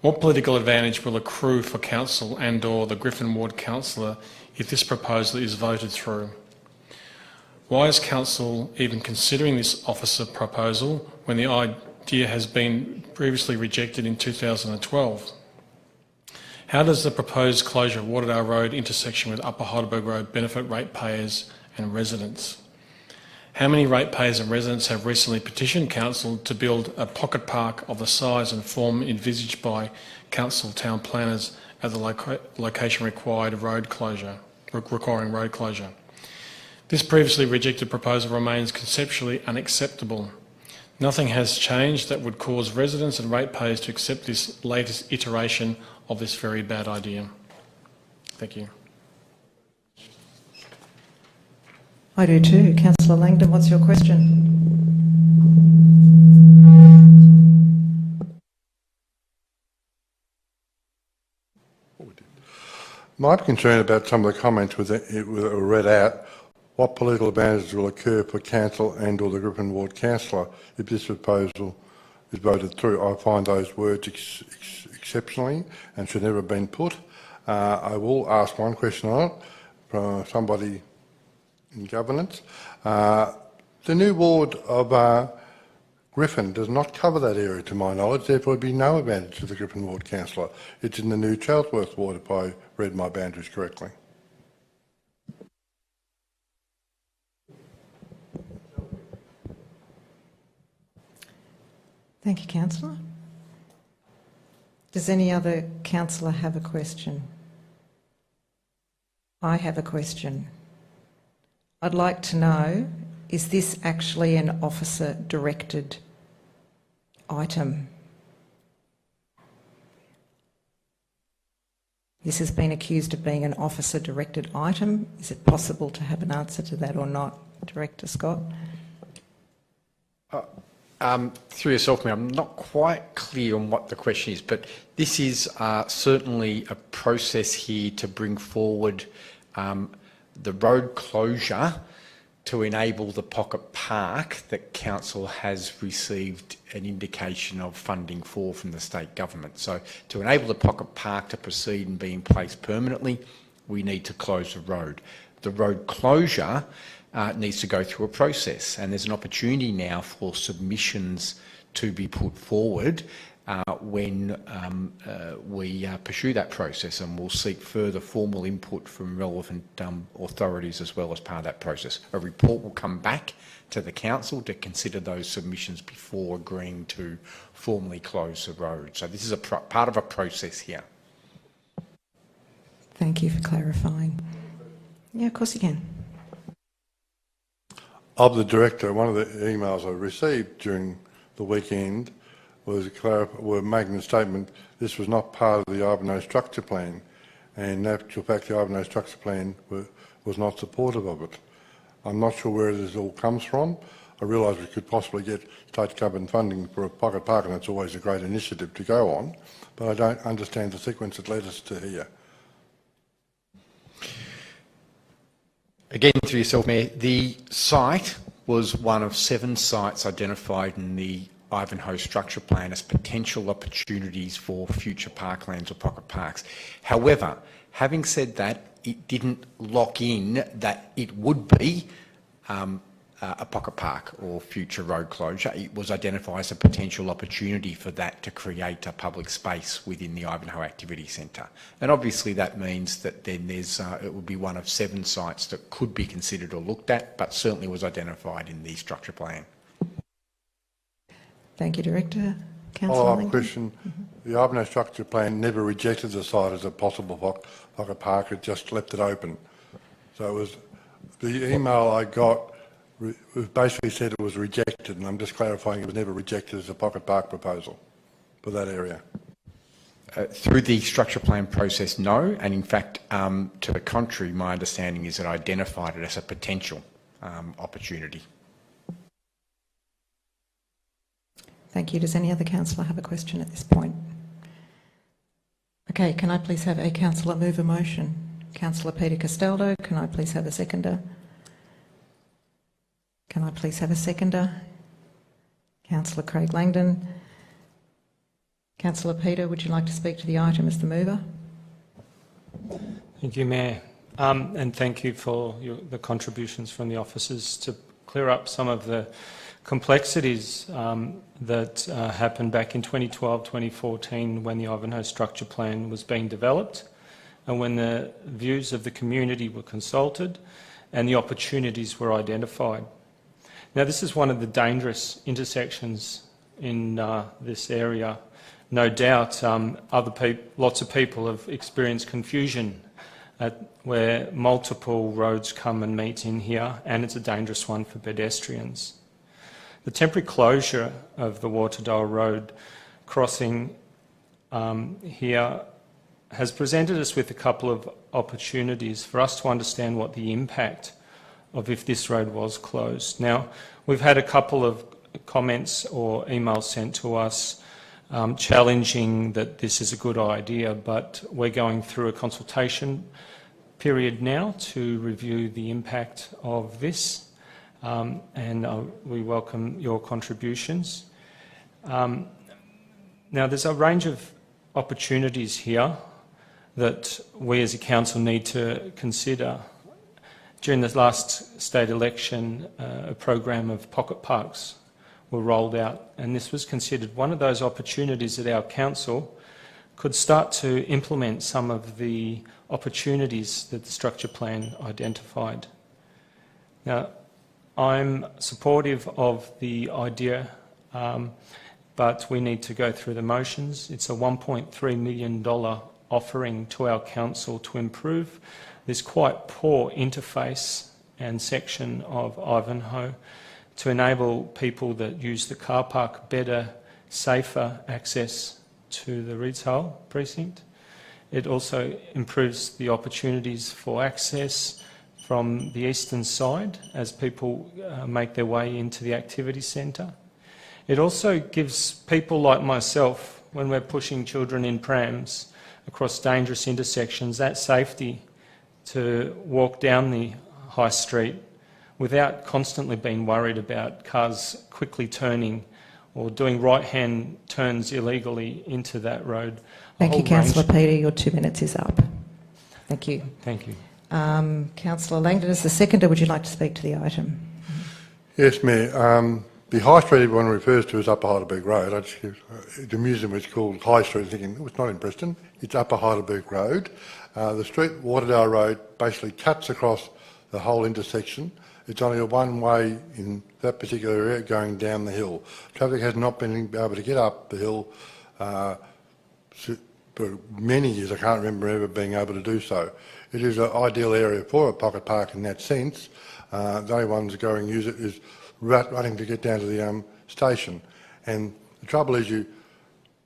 What political advantage will accrue for Council and/or the Griffin Ward councillor if this proposal is voted through? Why is Council even considering this officer proposal when the idea has been previously rejected in 2012? How does the proposed closure of Waterdale Road intersection with Upper Heidelberg Road benefit ratepayers and residents? How many ratepayers and residents have recently petitioned Council to build a pocket park of the size and form envisaged by Council town planners at the location requiring road closure? This previously rejected proposal remains conceptually unacceptable. Nothing has changed that would cause residents and ratepayers to accept this latest iteration of this very bad idea. Thank you. I do too. Councillor Langdon, what's your question? My concern about some of the comments that were read out, what political advantages will occur for Council and/or the Griffin Ward councillor if this proposal is voted through? I find those words exceptionally and should never have been put. I will ask one question on it from somebody in governance. The new ward of Griffin does not cover that area to my knowledge, therefore there would be no advantage to the Griffin Ward councillor. It's in the new Charlesworth ward if I read my boundaries correctly. Thank you, Councillor. Does any other councillor have a question? I have a question. I'd like to know, is this actually an officer-directed item? This has been accused of being an officer-directed item. Is it possible to have an answer to that or not, Director Scott? Through yourself, Mayor, I'm not quite clear on what the question is, but this is certainly a process here to bring forward the road closure to enable the pocket park that council has received an indication of funding for from the state government. So to enable the pocket park to proceed and be in place permanently, we need to close the road. The road closure needs to go through a process, and there's an opportunity now for submissions to be put forward when we pursue that process, and we'll seek further formal input from relevant authorities as well as part of that process. A report will come back to the council to consider those submissions before agreeing to formally close the road. So this is a part of a process here. Thank you for clarifying. Yeah, of course you can. Of the director, one of the emails I received during the weekend were making the statement this was not part of the Ivanhoe Structure Plan, and in actual fact the Ivanhoe Structure Plan was not supportive of it. I'm not sure where this all comes from. I realise we could possibly get state government funding for a pocket park, and that's always a great initiative to go on, but I don't understand the sequence that led us to here. Again, through yourself, Mayor, the site was one of 7 sites identified in the Ivanhoe Structure Plan as potential opportunities for future parklands or pocket parks. However, having said that, it didn't lock in that it would be a pocket park or future road closure. It was identified as a potential opportunity for that to create a public space within the Ivanhoe Activity Centre. And obviously that means that then there's, it would be one of 7 sites that could be considered or looked at, but certainly was identified in the structure plan. Thank you, Director. Councillor Follow-up Langdon. question. The Ivanhoe Structure Plan never rejected the site as a possible pocket park, it just left it open. So it was, the email I got basically said it was rejected, and I'm just clarifying it was never rejected as a pocket park proposal for that area. Through the structure plan process, no, and in fact, to the contrary, my understanding is that I identified it as a potential opportunity. Thank you. Does any other councillor have a question at this point? Okay, can I please have a councillor move a motion? Councillor Peter Castaldo, can I please have a seconder? Can I please have a seconder? Councillor Craig Langdon. Councillor Peter, would you like to speak to the item as the mover? Thank you, Mayor. And thank you for the contributions from the officers to clear up some of the complexities that happened back in 2012-2014 when the Ivanhoe Structure Plan was being developed and when the views of the community were consulted and the opportunities were identified. Now, this is one of the dangerous intersections in this area. No doubt lots of people have experienced confusion where multiple roads come and meet in here, and it's a dangerous one for pedestrians. The temporary closure of the Waterdale Road crossing here has presented us with a couple of opportunities for us to understand what the impact of if this road was closed. Now, we've had a couple of comments or emails sent to us challenging that this is a good idea, but we're going through a consultation period now to review the impact of this. And we welcome your contributions. Now, there's a range of opportunities here that we as a council need to consider. During the last state election, a program of pocket parks were rolled out, and this was considered one of those opportunities that our council could start to implement some of the opportunities that the structure plan identified. Now, I'm supportive of the idea but we need to go through the motions. It's a $1.3 million offering to our council to improve this quite poor interface and section of Ivanhoe to enable people that use the car park better, safer access to the retail precinct. It also improves the opportunities for access from the eastern side as people make their way into the activity centre. It also gives people like myself, when we're pushing children in prams across dangerous intersections, that safety to walk down the high street without constantly being worried about cars quickly turning or doing right-hand turns illegally into that road. Thank you, Councillor Peter. Your 2 minutes is up. Thank you. Thank you. Councillor Langdon, as the seconder, would you like to speak to the item? Yes, Mayor. The High Street everyone refers to as Upper Heidelberg Road. It amuses me it's called High Street, thinking, oh, it's not in Preston, it's Upper Heidelberg Road. The street, Waterdale Road, basically cuts across the whole intersection. It's only a one-way in that particular area going down the hill. Traffic has not been able to get up the hill for many years. I can't remember ever being able to do so. It is an ideal area for a pocket park in that sense. The only ones going to use it is running to get down to the station. And the trouble is, you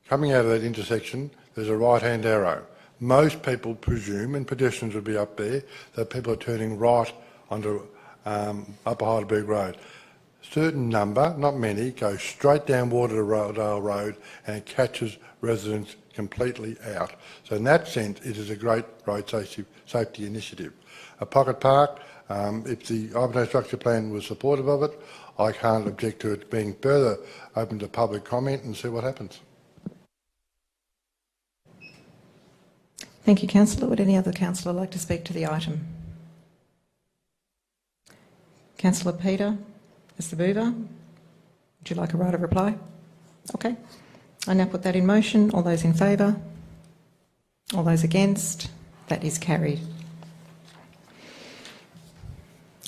coming out of that intersection, there's a right-hand arrow. Most people presume, and pedestrians would be up there, that people are turning right onto Upper Heidelberg Road. A certain number, not many, go straight down Waterdale Road and it catches residents completely out. So in that sense, it is a great road safety initiative. A pocket park, if the Ivanhoe Structure Plan was supportive of it, I can't object to it being further open to public comment and see what happens. Thank you, Councillor. Would any other councillor like to speak to the item? Councillor Peter, as the mover, would you like a right of reply? Okay. I now put that in motion. All those in favour? All those against? That is carried.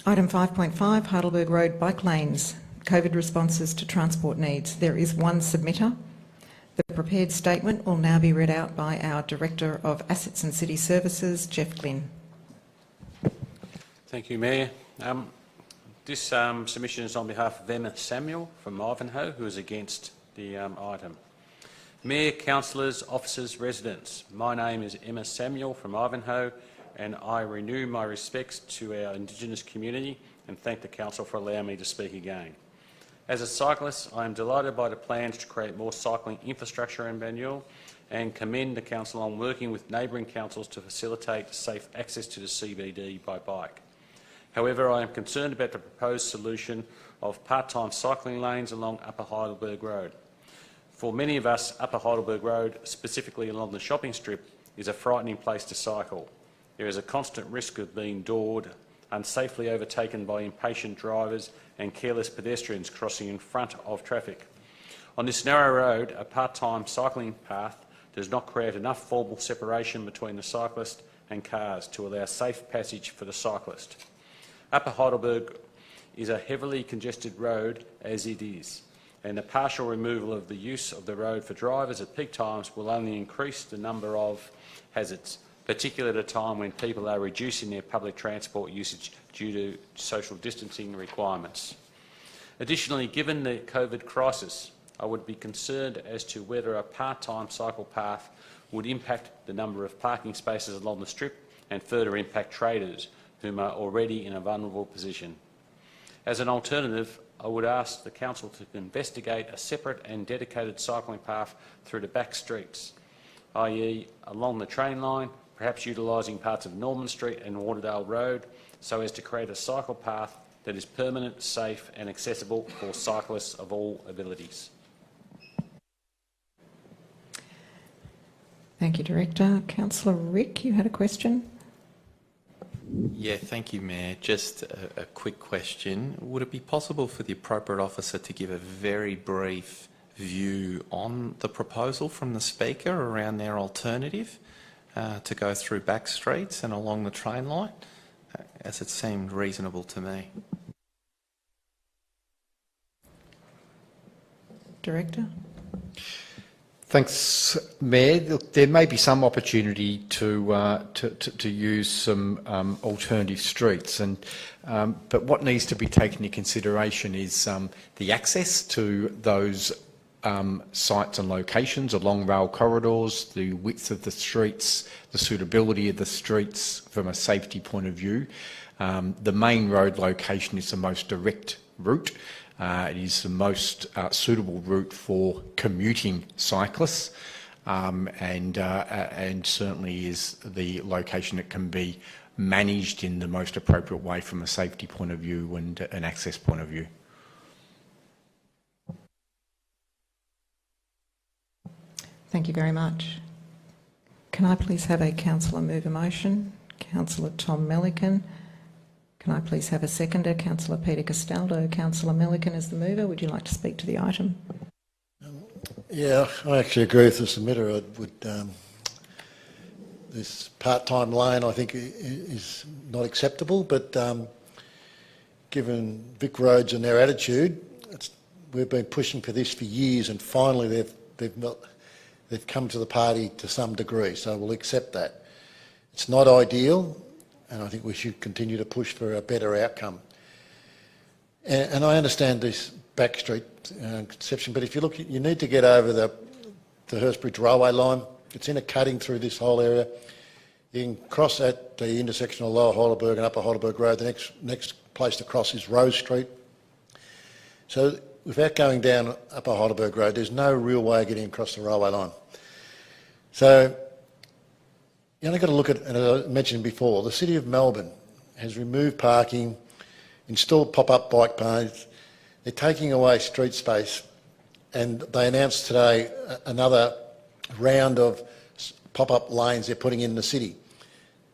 Item 5.5, Heidelberg Road bike lanes, COVID responses to transport needs. There is one submitter. The prepared statement will now be read out by our Director of Assets and City Services, Jeff Glynn. Thank you, Mayor. This submission is on behalf of Emma Samuel from Ivanhoe, who is against the item. Mayor, councillors, officers, residents, my name is Emma Samuel from Ivanhoe, and I renew my respects to our Indigenous community and thank the Council for allowing me to speak again. As a cyclist, I am delighted by the plans to create more cycling infrastructure in Banyule and commend the Council on working with neighbouring councils to facilitate safe access to the CBD by bike. However, I am concerned about the proposed solution of part-time cycling lanes along Upper Heidelberg Road. For many of us, Upper Heidelberg Road, specifically along the shopping strip, is a frightening place to cycle. There is a constant risk of being doored, unsafely overtaken by impatient drivers and careless pedestrians crossing in front of traffic. On this narrow road, a part-time cycling path does not create enough formal separation between the cyclist and cars to allow safe passage for the cyclist. Upper Heidelberg is a heavily congested road as it is, and the partial removal of the use of the road for drivers at peak times will only increase the number of hazards, particularly at a time when people are reducing their public transport usage due to social distancing requirements. Additionally, given the COVID crisis, I would be concerned as to whether a part-time cycle path would impact the number of parking spaces along the strip and further impact traders whom are already in a vulnerable position. As an alternative, I would ask the Council to investigate a separate and dedicated cycling path through the back streets, i.e. along the train line, perhaps utilising parts of Norman Street and Waterdale Road, so as to create a cycle path that is permanent, safe and accessible for cyclists of all abilities. Thank you, Director. Councillor Rick, you had a question? Yeah, thank you, Mayor. Just a quick question. Would it be possible for the appropriate officer to give a very brief view on the proposal from the Speaker around their alternative to go through back streets and along the train line, as it seemed reasonable to me? Director? Thanks, Mayor. Look, there may be some opportunity to use some alternative streets, but what needs to be taken into consideration is the access to those sites and locations along rail corridors, the width of the streets, the suitability of the streets from a safety point of view. The main road location is the most direct route. It is the most suitable route for commuting cyclists, and certainly is the location that can be managed in the most appropriate way from a safety point of view and an access point of view. Thank you very much. Can I please have a councillor move a motion? Councillor Tom Melican. Can I please have a seconder? Councillor Peter Castaldo. Councillor Melican is the mover. Would you like to speak to the item? Yeah, I actually agree with the submitter. This part-time lane, I think, is not acceptable, but given Vic Roads and their attitude, we've been pushing for this for years, and finally they've come to the party to some degree, so we'll accept that. It's not ideal, and I think we should continue to push for a better outcome. And I understand this back street conception, but if you look, you need to get over the Hurstbridge railway line. It's in a cutting through this whole area. You can cross at the intersection of Lower Heidelberg and Upper Heidelberg Road. The next place to cross is Rose Street. So without going down Upper Heidelberg Road, there's no real way of getting across the railway line. So you only got to look at, and as I mentioned before, the City of Melbourne has removed parking, installed pop-up bike paths. They're taking away street space, and they announced today another round of pop-up lanes they're putting in the city.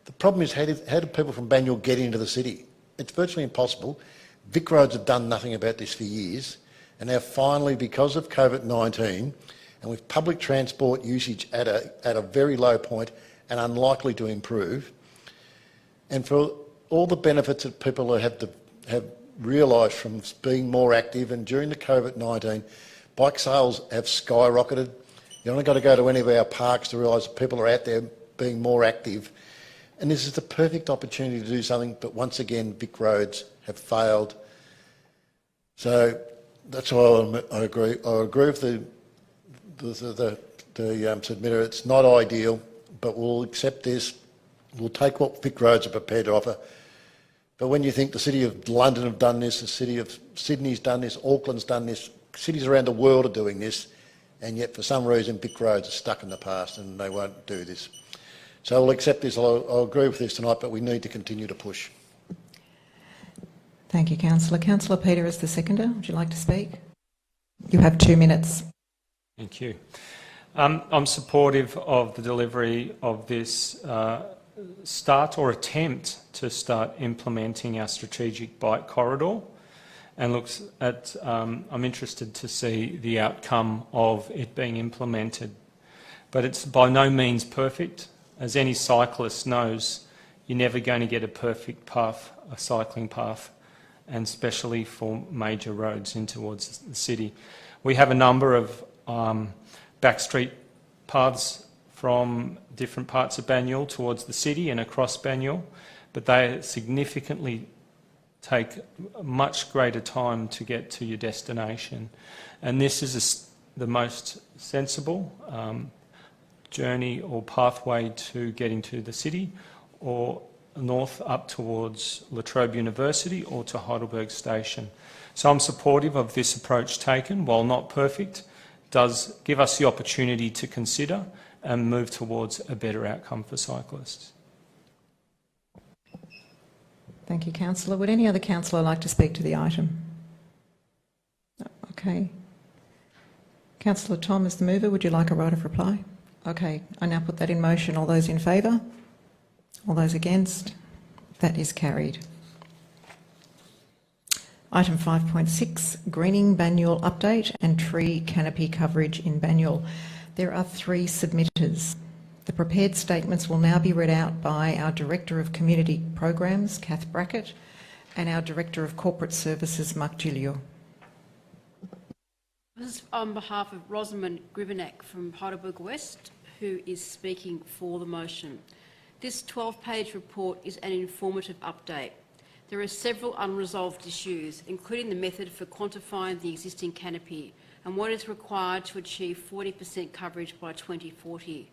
The problem is, how do people from Banyule get into the city? It's virtually impossible. Vic Roads have done nothing about this for years, and now finally, because of COVID-19, and with public transport usage at a very low point and unlikely to improve, and for all the benefits that people have realised from being more active, and during the COVID-19, bike sales have skyrocketed. You only got to go to any of our parks to realise that people are out there being more active, and this is the perfect opportunity to do something, but once again, Vic Roads have failed. So that's why I agree. I agree with the submitter. It's not ideal, but we'll accept this. We'll take what Vic Roads are prepared to offer. But when you think the City of London have done this, the City of Sydney's done this, Auckland's done this, cities around the world are doing this, and yet for some reason Vic Roads are stuck in the past and they won't do this. So we'll accept this. I'll agree with this tonight, but we need to continue to push. Thank you, Councillor. Councillor Peter is the seconder. Would you like to speak? You have 2 minutes. Thank you. I'm supportive of the delivery of this start or attempt to start implementing our strategic bike corridor, and I'm interested to see the outcome of it being implemented. But it's by no means perfect. As any cyclist knows, you're never going to get a perfect path, a cycling path, and especially for major roads in towards the city. We have a number of backstreet paths from different parts of Banyule towards the city and across Banyule, but they significantly take much greater time to get to your destination. And this is the most sensible journey or pathway to getting to the city, or north up towards La Trobe University or to Heidelberg Station. So I'm supportive of this approach taken. While not perfect, does give us the opportunity to consider and move towards a better outcome for cyclists. Thank you, Councillor. Would any other councillor like to speak to the item? No. Okay. Councillor Tom is the mover. Would you like a right of reply? Okay, I now put that in motion. All those in favour? All those against? That is carried. Item 5.6, greening Banyule update and tree canopy coverage in Banyule. There are 3 submitters. The prepared statements will now be read out by our Director of Community Programs, Kath Brackett, and our Director of Corporate Services, Mark Giglio. This is on behalf of Rosamund Grivenek from Heidelberg West, who is speaking for the motion. This 12-page report is an informative update. There are several unresolved issues, including the method for quantifying the existing canopy and what is required to achieve 40% coverage by 2040.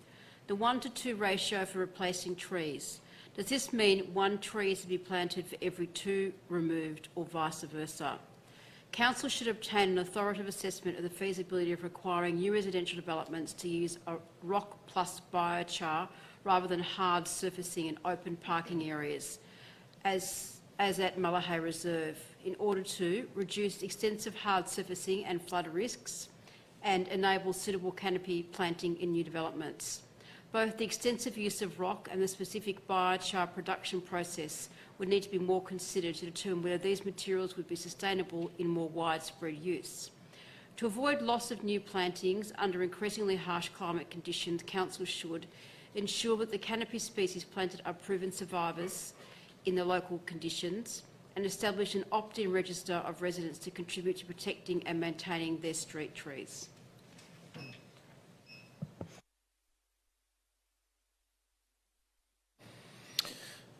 The 1:2 ratio for replacing trees. Does this mean 1 tree is to be planted for every 2 removed, or vice versa? Council should obtain an authoritative assessment of the feasibility of requiring new residential developments to use a rock plus biochar rather than hard surfacing in open parking areas, as at Mullahay Reserve, in order to reduce extensive hard surfacing and flood risks and enable suitable canopy planting in new developments. Both the extensive use of rock and the specific biochar production process would need to be more considered to determine whether these materials would be sustainable in more widespread use. To avoid loss of new plantings under increasingly harsh climate conditions, Council should ensure that the canopy species planted are proven survivors in the local conditions and establish an opt-in register of residents to contribute to protecting and maintaining their street trees.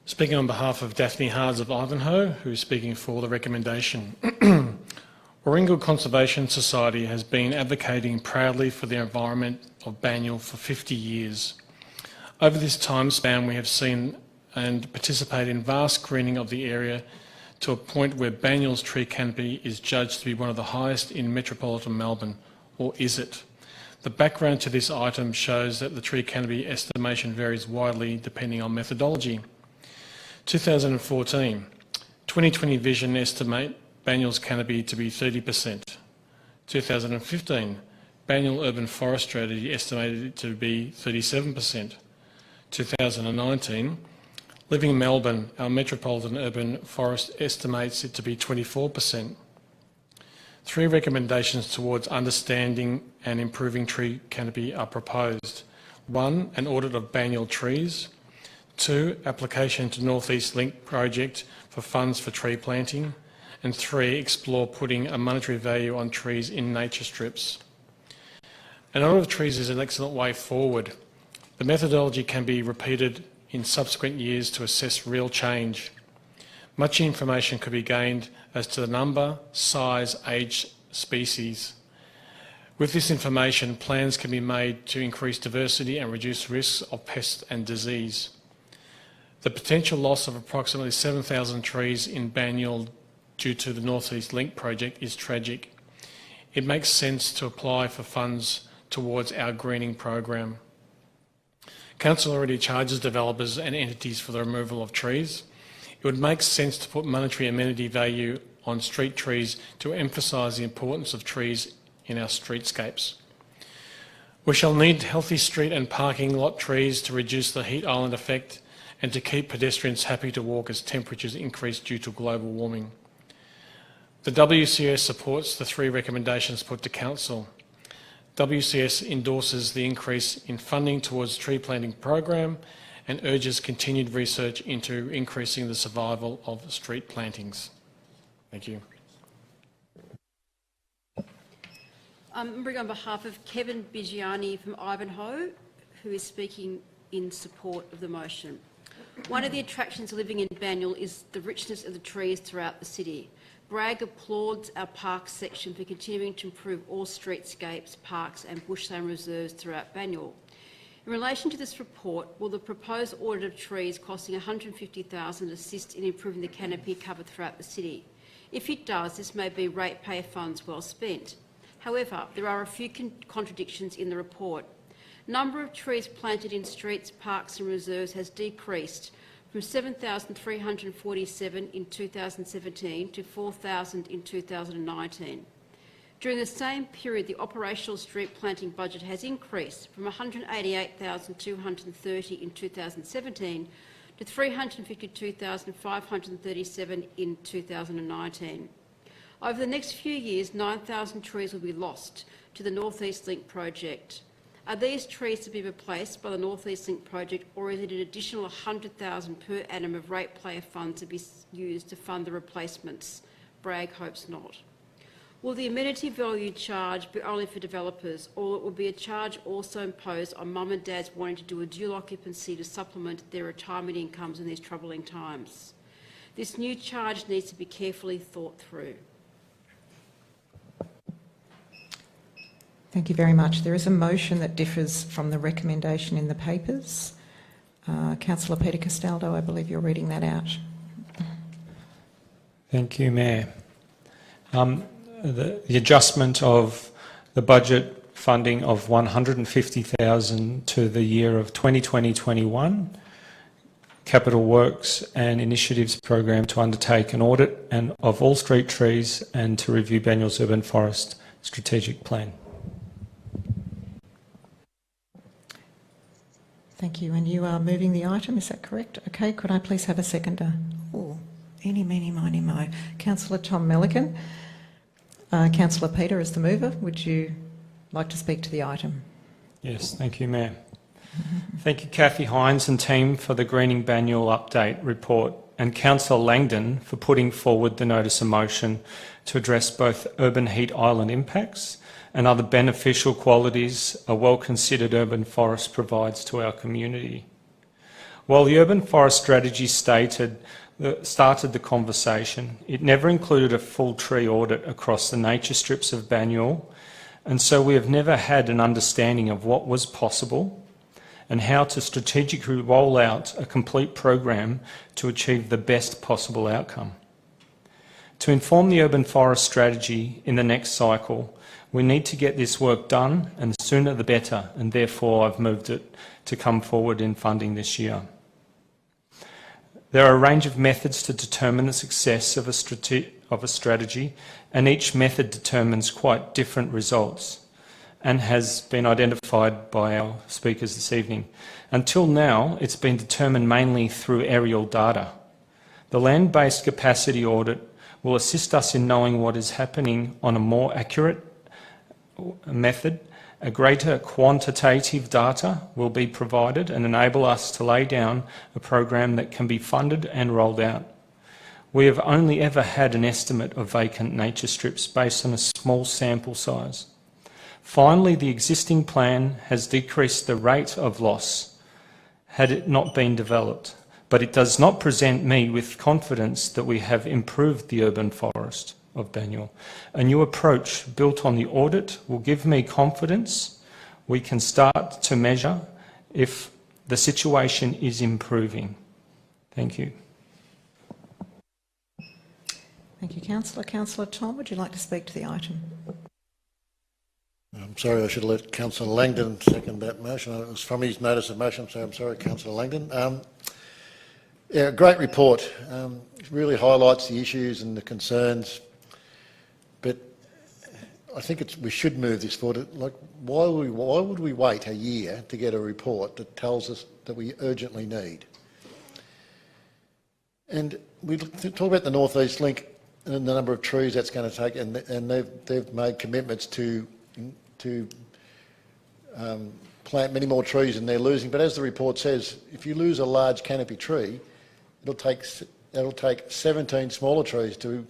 Speaking on behalf of Daphne Hards of Ivanhoe, who is speaking for the recommendation. Warringal Conservation Society has been advocating proudly for the environment of Banyule for 50 years. Over this time span, we have seen and participated in vast greening of the area to a point where Banyule's tree canopy is judged to be one of the highest in metropolitan Melbourne, or is it? The background to this item shows that the tree canopy estimation varies widely depending on methodology. 2014, 2020 Vision estimate Banyule's canopy to be 30%. 2015, Banyule Urban Forest Strategy estimated it to be 37%. 2019, Living Melbourne, our metropolitan urban forest, estimates it to be 24%. 3 recommendations towards understanding and improving tree canopy are proposed. 1, an audit of Banyule trees. 2, application to North East Link project for funds for tree planting. And 3, explore putting a monetary value on trees in nature strips. An audit of trees is an excellent way forward. The methodology can be repeated in subsequent years to assess real change. Much information could be gained as to the number, size, age, species. With this information, plans can be made to increase diversity and reduce risks of pest and disease. The potential loss of approximately 7,000 trees in Banyule due to the North East Link project is tragic. It makes sense to apply for funds towards our greening program. Council already charges developers and entities for the removal of trees. It would make sense to put monetary amenity value on street trees to emphasise the importance of trees in our streetscapes. We shall need healthy street and parking lot trees to reduce the heat island effect and to keep pedestrians happy to walk as temperatures increase due to global warming. The WCS supports the 3 recommendations put to Council. WCS endorses the increase in funding towards the tree planting program and urges continued research into increasing the survival of street plantings. Thank you. I'm bringing on behalf of Kevin Bigiani from Ivanhoe, who is speaking in support of the motion. One of the attractions of living in Banyule is the richness of the trees throughout the city. Bragg applauds our parks section for continuing to improve all streetscapes, parks and bushland reserves throughout Banyule. In relation to this report, will the proposed audit of trees costing $150,000 assist in improving the canopy cover throughout the city? If it does, this may be ratepayer funds well spent. However, there are a few contradictions in the report. Number of trees planted in streets, parks and reserves has decreased from 7,347 in 2017 to 4,000 in 2019. During the same period, the operational street planting budget has increased from 188,230 in 2017 to 352,537 in 2019. Over the next few years, 9,000 trees will be lost to the North East Link project. Are these trees to be replaced by the North East Link project, or is it an additional $100,000 per annum of ratepayer funds to be used to fund the replacements? Bragg hopes not. Will the amenity value charge be only for developers, or it will be a charge also imposed on mum and dads wanting to do a dual occupancy to supplement their retirement incomes in these troubling times? This new charge needs to be carefully thought through. Thank you very much. There is a motion that differs from the recommendation in the papers. Councillor Peter Castaldo, I believe you're reading that out. Thank you, Mayor. The adjustment of the budget funding of $150,000 to the year of 2020-21 Capital Works and Initiatives Program to undertake an audit of all street trees and to review Banyul's urban forest strategic plan. Thank you. And you are moving the item, is that correct? Okay, could I please have a seconder? Oh, eeny, meeny, miny, mo. Councillor Tom Milligan. Councillor Peter is the mover. Would you like to speak to the item? Yes, thank you, Mayor. Thank you, Kathy Hines and team, for the Greening Banyul update report, and Councillor Langdon for putting forward the notice of motion to address both urban heat island impacts and other beneficial qualities a well-considered urban forest provides to our community. While the urban forest strategy started the conversation, it never included a full tree audit across the nature strips of Banyul, and so we have never had an understanding of what was possible and how to strategically roll out a complete program to achieve the best possible outcome. To inform the urban forest strategy in the next cycle, we need to get this work done, and the sooner the better, and therefore I've moved it to come forward in funding this year. There are a range of methods to determine the success of a strategy, and each method determines quite different results and has been identified by our speakers this evening. Until now, it's been determined mainly through aerial data. The land-based capacity audit will assist us in knowing what is happening on a more accurate method. A greater quantitative data will be provided and enable us to lay down a program that can be funded and rolled out. We have only ever had an estimate of vacant nature strips based on a small sample size. Finally, the existing plan has decreased the rate of loss had it not been developed, but it does not present me with confidence that we have improved the urban forest of Banyul. A new approach built on the audit will give me confidence we can start to measure if the situation is improving. Thank you. Thank you, Councillor. Councillor Tom, would you like to speak to the item? I'm sorry, I should have let Councillor Langdon second that motion. It was from his notice of motion, so I'm sorry, Councillor Langdon. Yeah, great report. It really highlights the issues and the concerns, but I think we should move this forward. Like, why would we wait a year to get a report that tells us that we urgently need? And we talk about the North East Link and the number of trees that's going to take, and they've made commitments to plant many more trees than they're losing. But as the report says, if you lose a large canopy tree, it'll take 17 smaller trees to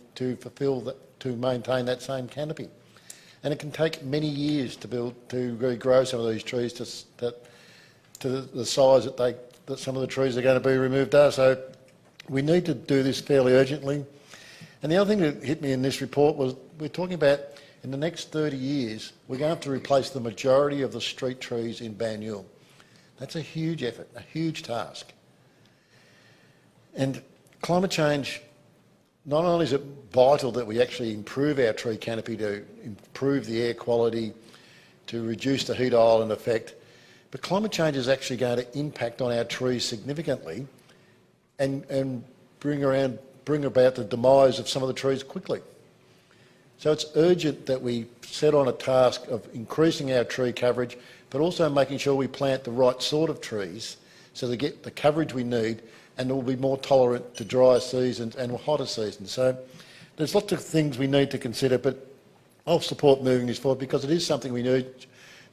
maintain that same canopy, and it can take many years to regrow some of these trees to the size that some of the trees are going to be removed are. So we need to do this fairly urgently. And the other thing that hit me in this report was we're talking about in the next 30 years we're going to have to replace the majority of the street trees in Banyul. That's a huge effort, a huge task. And climate change, not only is it vital that we actually improve our tree canopy to improve the air quality, to reduce the heat island effect, but climate change is actually going to impact on our trees significantly and bring about the demise of some of the trees quickly. So it's urgent that we set on a task of increasing our tree coverage, but also making sure we plant the right sort of trees so they get the coverage we need and will be more tolerant to drier seasons and hotter seasons. So there's lots of things we need to consider, but I'll support moving this forward because it is something we need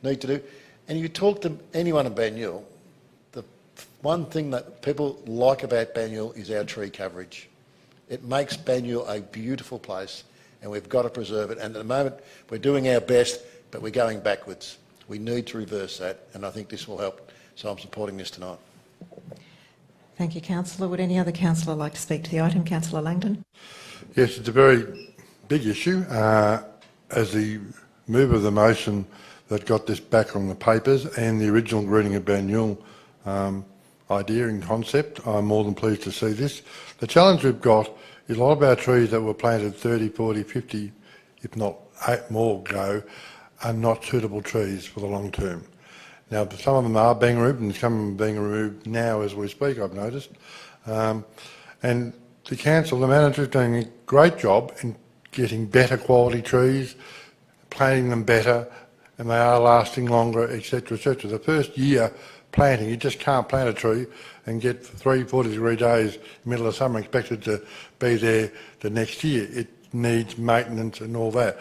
to do. And you talk to anyone in Banyul, the one thing that people like about Banyul is our tree coverage. It makes Banyul a beautiful place, and we've got to preserve it. And at the moment, we're doing our best, but we're going backwards. We need to reverse that, and I think this will help. So I'm supporting this tonight. Thank you, councillor. Would any other councillor like to speak to the item? Councillor Langdon. Yes, it's a very big issue. As the mover of the motion that got this back on the papers and the original greening of Banyule idea and concept, I'm more than pleased to see this. The challenge we've got is a lot of our trees that were planted 30, 40, 50, if not 8 more ago, are not suitable trees for the long term. Now, some of them are being removed, and some of them are being removed now as we speak, I've noticed. And the council, the manager, is doing a great job in getting better quality trees, planting them better, and they are lasting longer, etc., etc. The first year planting, you just can't plant a tree and get 40-degree days in the middle of summer expected to be there the next year. It needs maintenance and all that.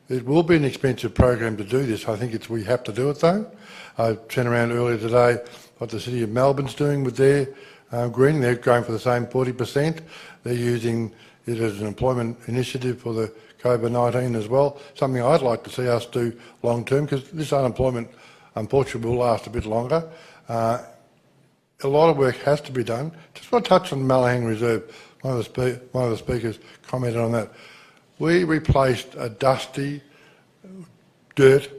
It will be an expensive program to do this. I think we have to do it though. I sent around earlier today what the City of Melbourne's doing with their greening. They're going for the same 40%. They're using it as an employment initiative for the COVID-19 as well, something I'd like to see us do long term, because this unemployment unfortunately will last a bit longer. A lot of work has to be done. Just want to touch on the Malahang Reserve. One of the speakers commented on that. We replaced a dusty dirt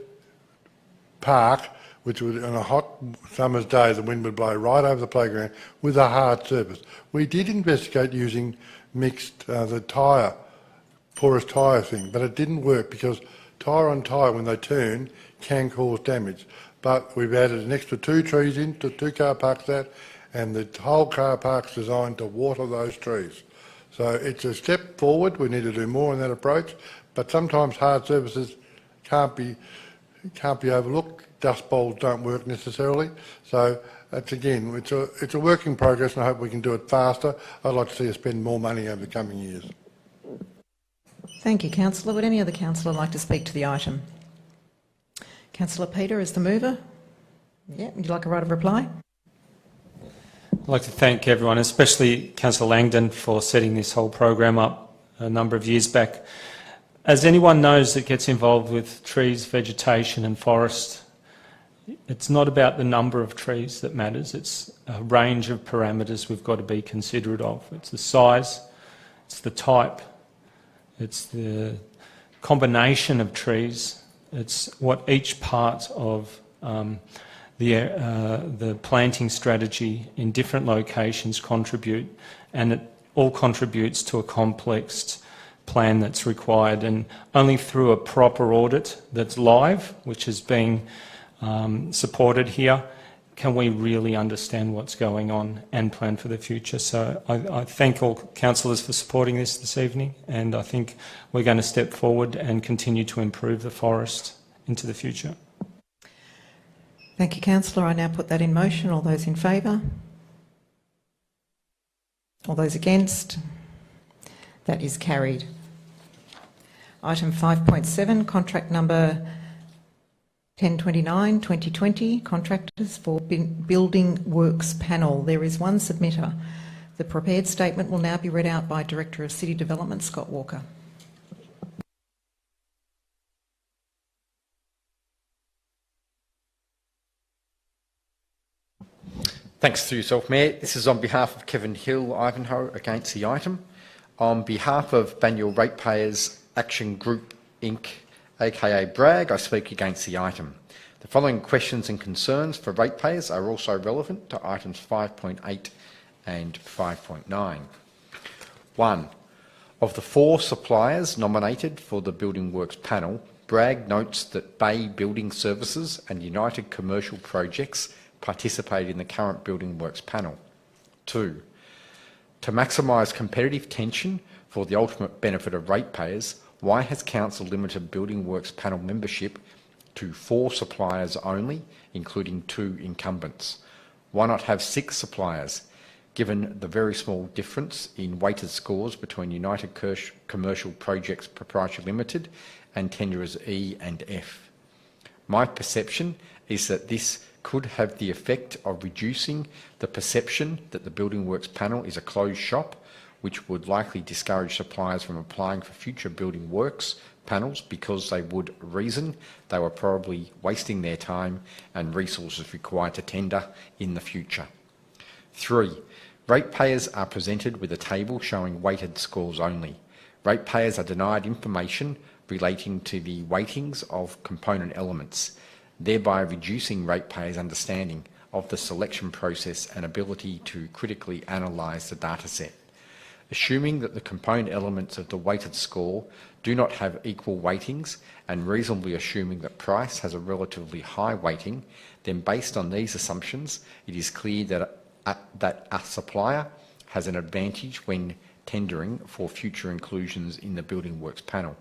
park, which was on a hot summer's day, the wind would blow right over the playground, with a hard surface. We did investigate using mixed, the tyre, porous tyre thing, but it didn't work because tyre on tyre, when they turn, can cause damage. But we've added an extra 2 trees into 2 car parks out, and the whole car park's designed to water those trees. So it's a step forward. We need to do more in that approach, but sometimes hard surfaces can't be overlooked. Dust bowls don't work necessarily. So it's a work in progress, and I hope we can do it faster. I'd like to see us spend more money over the coming years. Thank you, councillor. Would any other councillor like to speak to the item? Councillor Peter is the mover. Yeah, would you like a right of reply? I'd like to thank everyone, especially Councillor Langdon, for setting this whole program up a number of years back. As anyone knows that gets involved with trees, vegetation and forest, it's not about the number of trees that matters, it's a range of parameters we've got to be considerate of. It's the size, it's the type, it's the combination of trees, it's what each part of the planting strategy in different locations contribute, and it all contributes to a complex plan that's required, and only through a proper audit that's live, which is being supported here, can we really understand what's going on and plan for the future. So I thank all councillors for supporting this evening, and I think we're going to step forward and continue to improve the forest into the future. Thank you, councillor. I now put that in motion. All those in favour? All those against? That is carried. Item 5.7, contract number 1029-2020, contractors for Building Works Panel. There is one submitter. The prepared statement will now be read out by Director of City Development, Scott Walker. Thanks to yourself, Mayor. This is on behalf of Kevin Hill, Ivanhoe, against the item. On behalf of Banyule Ratepayers Action Group Inc, aka BRAG, I speak against the item. The following questions and concerns for ratepayers are also relevant to items 5.8 and 5.9. 1. Of the 4 suppliers nominated for the Building Works panel, BRAG notes that Bay Building Services and United Commercial Projects participate in the current Building Works panel. 2. To maximise competitive tension for the ultimate benefit of ratepayers, why has Council limited Building Works panel membership to 4 suppliers only, including 2 incumbents? Why not have 6 suppliers, given the very small difference in weighted scores between United Commercial Projects Proprietary Limited and tenderers E and F? My perception is that this could have the effect of reducing the perception that the Building Works panel is a closed shop which would likely discourage suppliers from applying for future building works panels because they would reason they were probably wasting their time and resources required to tender in the future. 3. Ratepayers are presented with a table showing weighted scores only. Ratepayers are denied information relating to the weightings of component elements, thereby reducing ratepayers' understanding of the selection process and ability to critically analyse the dataset. Assuming that the component elements of the weighted score do not have equal weightings and reasonably assuming that price has a relatively high weighting, then based on these assumptions, it is clear that a supplier has an advantage when tendering for future inclusions in the Building Works panel.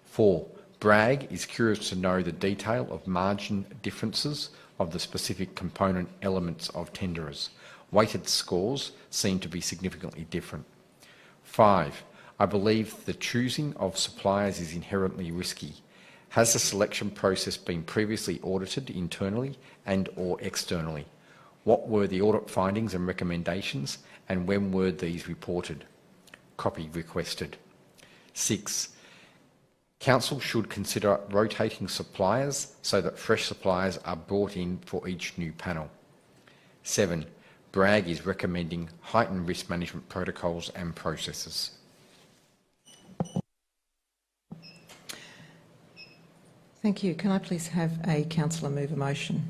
4. Bragg is curious to know the detail of margin differences of the specific component elements of tenderers. Weighted scores seem to be significantly different. 5. I believe the choosing of suppliers is inherently risky. Has the selection process been previously audited internally and/or externally? What were the audit findings and recommendations, and when were these reported? Copy requested. 6. Council should consider rotating suppliers so that fresh suppliers are brought in for each new panel. 7. Bragg is recommending heightened risk management protocols and processes. Thank you. Can I please have a councillor move a motion?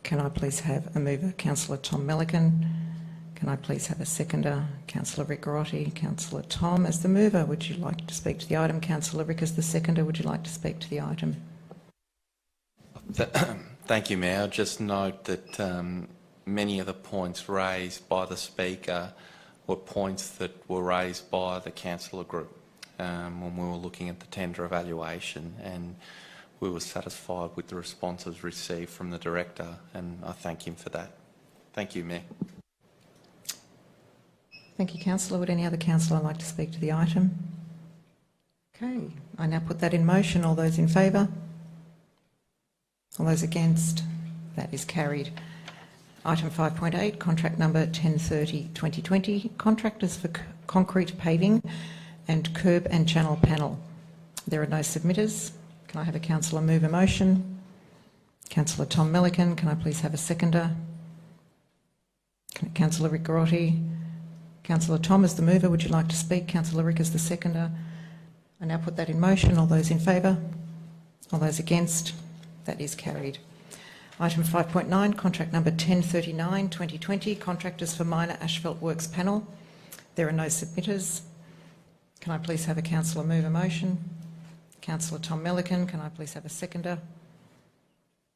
Can I please have a mover, Councillor Tom Milliken? Can I please have a seconder, Councillor Rick Garotti? Councillor Tom as the mover, would you like to speak to the item? Councillor Rick as the seconder, would you like to speak to the item? Thank you, Mayor. Just note that many of the points raised by the Speaker were points that were raised by the councillor group when we were looking at the tender evaluation, and we were satisfied with the responses received from the Director, and I thank him for that. Thank you, Mayor. Thank you, councillor. Would any other councillor like to speak to the item? Okay, I now put that in motion. All those in favour? All those against? That is carried. Item 5.8, contract number 1030-2020, contractors for concrete paving and curb and channel panel. There are no submitters. Can I have a councillor move a motion? Councillor Tom Milliken. Can I please have a seconder? Councillor Rick Garotti. Councillor Tom as the mover, would you like to speak? Councillor Rick as the seconder. I now put that in motion. All those in favour? All those against? That is carried. Item 5.9, contract number 1039-2020, contractors for minor asphalt works panel. There are no submitters. Can I please have a councillor move a motion? Councillor Tom Milliken. Can I please have a seconder?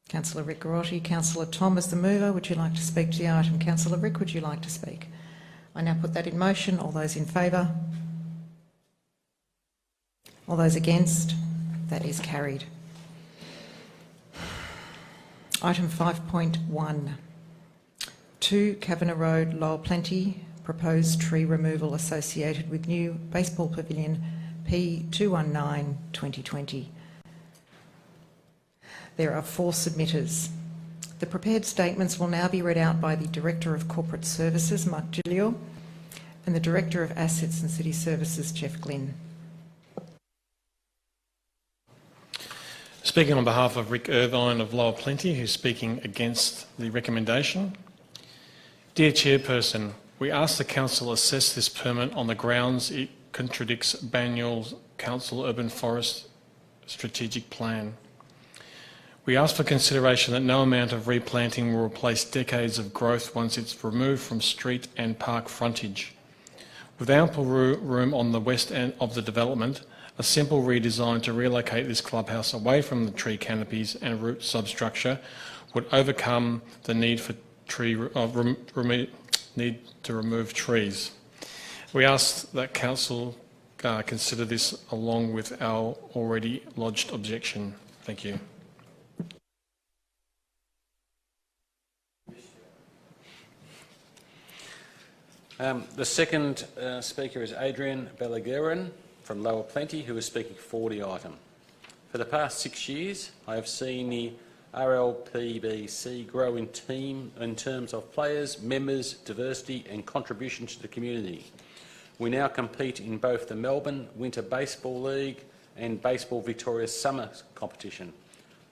Councillor Rick Garotti. Councillor Tom as the mover, would you like to speak to the item? Councillor Rick, would you like to speak? I now put that in motion. All those in favour? All those against? That is carried. Item 5.1, 2 Kavanagh Road, Lowell Plenty, proposed tree removal associated with new baseball pavilion P219-2020. There are 4 submitters. The prepared statements will now be read out by the Director of Corporate Services, Mark Giglio, and the Director of Assets and City Services, Jeff Glynn. Speaking on behalf of Rick Irvine of Lower Plenty, who's speaking against the recommendation. Dear Chairperson, we ask the Council assess this permit on the grounds it contradicts Banyule Council Urban Forest Strategic Plan. We ask for consideration that no amount of replanting will replace decades of growth once it's removed from street and park frontage. With ample room on the west end of the development, a simple redesign to relocate this clubhouse away from the tree canopies and root substructure would overcome the need for need to remove trees. We ask that Council consider this along with our already lodged objection. Thank you. The second speaker is Adrian Balaguerin from Lower Plenty, who is speaking for the item. For the past 6 years, I have seen the RLPBC grow in terms of players, members, diversity and contribution to the community. We now compete in both the Melbourne Winter Baseball League and Baseball Victoria's Summer Competition.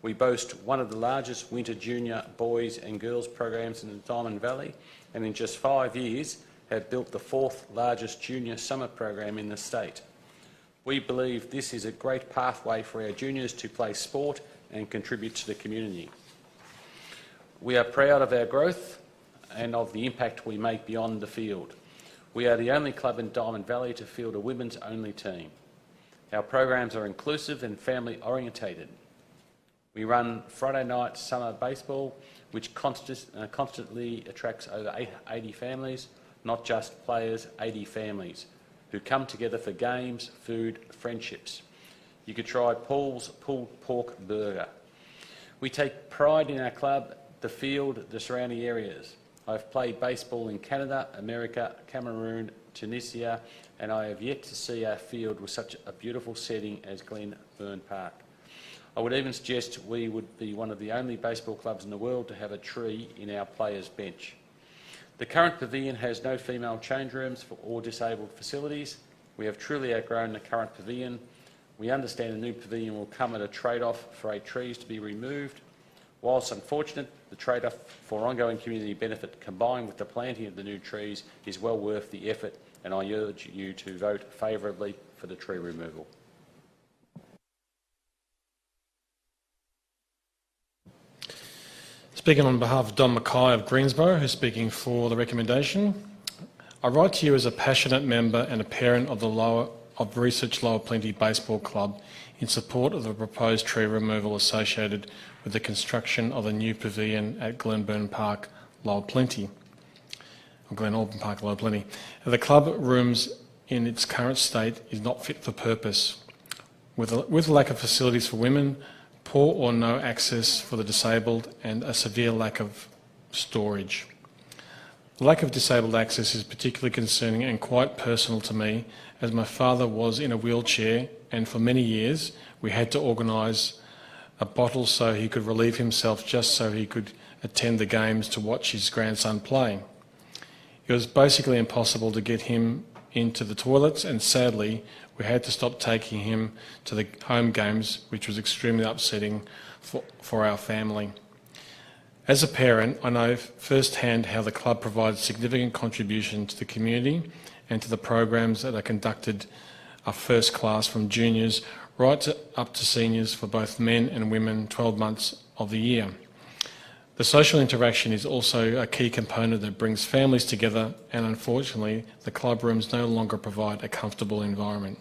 We boast one of the largest winter junior boys and girls programs in the Diamond Valley, and in just 5 years have built the 4th largest junior summer program in the state. We believe this is a great pathway for our juniors to play sport and contribute to the community. We are proud of our growth and of the impact we make beyond the field. We are the only club in Diamond Valley to field a women's-only team. Our programs are inclusive and family-orientated. We run Friday night summer baseball, which constantly attracts over 80 families, not just players, 80 families, who come together for games, food, friendships. You could try Paul's pulled pork burger. We take pride in our club, the field, the surrounding areas. I've played baseball in Canada, America, Cameroon, Tunisia, and I have yet to see our field with such a beautiful setting as Glenburn Park. I would even suggest we would be one of the only baseball clubs in the world to have a tree in our players' bench. The current pavilion has no female change rooms or disabled facilities. We have truly outgrown the current pavilion. We understand the new pavilion will come at a trade-off for 8 trees to be removed. Whilst unfortunate, the trade-off for ongoing community benefit combined with the planting of the new trees is well worth the effort, and I urge you to vote favourably for the tree removal. Speaking on behalf of Don Mackay of Greensborough, who's speaking for the recommendation, I write to you as a passionate member and a parent of Research Lower Plenty Baseball Club in support of the proposed tree removal associated with the construction of a new pavilion at Glenburn Park, Lower Plenty, or Glenorban Park, Lower Plenty. The club rooms in its current state is not fit for purpose. With a lack of facilities for women, poor or no access for the disabled, and a severe lack of storage. The lack of disabled access is particularly concerning and quite personal to me, as my father was in a wheelchair and for many years we had to organise a bottle so he could relieve himself just so he could attend the games to watch his grandson play. It was basically impossible to get him into the toilets, and sadly we had to stop taking him to the home games, which was extremely upsetting for our family. As a parent, I know firsthand how the club provides significant contribution to the community and to the programs that are conducted are first class, from juniors right up to seniors for both men and women 12 months of the year. The social interaction is also a key component that brings families together, and unfortunately the club rooms no longer provide a comfortable environment.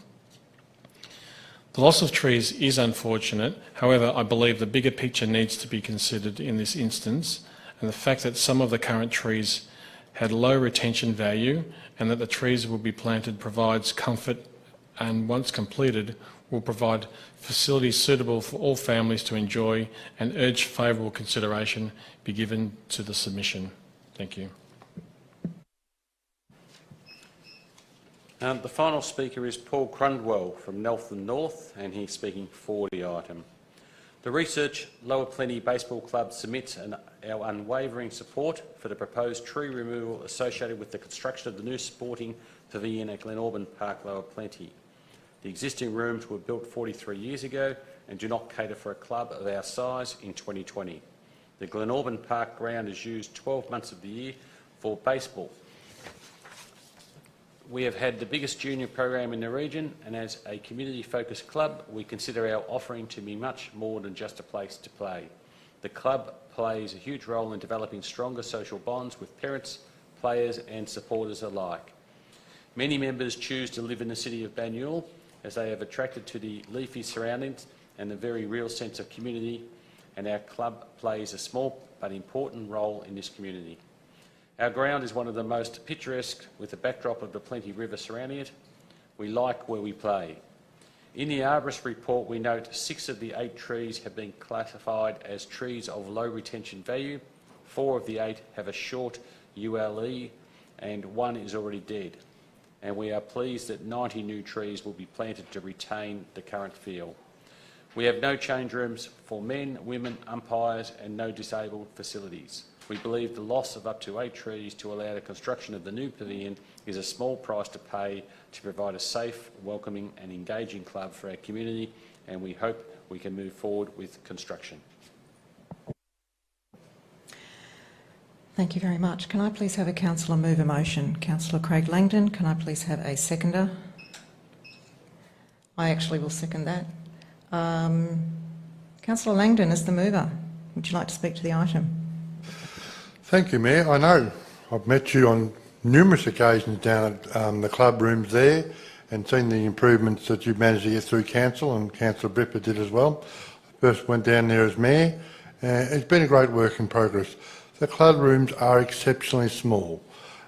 The loss of trees is unfortunate. However, I believe the bigger picture needs to be considered in this instance, and the fact that some of the current trees had low retention value and that the trees will be planted provides comfort, and once completed will provide facilities suitable for all families to enjoy, and urge favourable consideration be given to the submission. Thank you. The final speaker is Paul Crundwell from Neltham North, and he's speaking for the item. The Research Lower Plenty Baseball Club submits our unwavering support for the proposed tree removal associated with the construction of the new sporting pavilion at Glenorban Park, Lower Plenty. The existing rooms were built 43 years ago and do not cater for a club of our size in 2020. The Glenorban Park ground is used 12 months of the year for baseball. We have had the biggest junior program in the region, and as a community-focused club, we consider our offering to be much more than just a place to play. The club plays a huge role in developing stronger social bonds with parents, players and supporters alike. Many members choose to live in the city of Banyule as they have attracted to the leafy surroundings and the very real sense of community, and our club plays a small but important role in this community. Our ground is one of the most picturesque, with the backdrop of the Plenty River surrounding it. We like where we play. In the arborist report, we note 6 of the 8 trees have been classified as trees of low retention value. 4 of the 8 have a short ULE and 1 is already dead. And we are pleased that 90 new trees will be planted to retain the current feel. We have no change rooms for men, women, umpires and no disabled facilities. We believe the loss of up to 8 trees to allow the construction of the new pavilion is a small price to pay to provide a safe, welcoming and engaging club for our community, and we hope we can move forward with construction. Thank you very much. Can I please have a councillor move a motion? Councillor Craig Langdon, can I please have a seconder? I actually will second that. Councillor Langdon, as the mover, would you like to speak to the item? Thank you, Mayor. I know I've met you on numerous occasions down at the club rooms there and seen the improvements that you've managed to get through council, and Councillor Bripper did as well. I first went down there as Mayor. It's been a great work in progress. The club rooms are exceptionally small,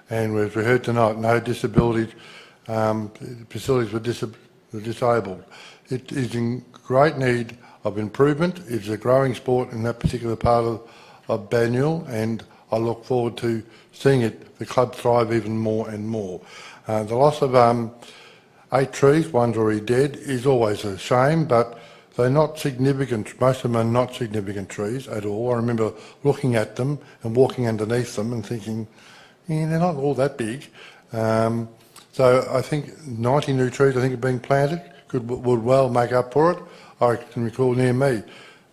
and as we heard tonight, no disability facilities for the disabled. It is in great need of improvement. It's a growing sport in that particular part of Banyule, and I look forward to seeing the club thrive even more and more. The loss of 8 trees, one's already dead, is always a shame, but they're not significant. Most of them are not significant trees at all. I remember looking at them and walking underneath them and thinking, yeah, they're not all that big. So I think 90 new trees, I think, are being planted, would well make up for it. I can recall near me,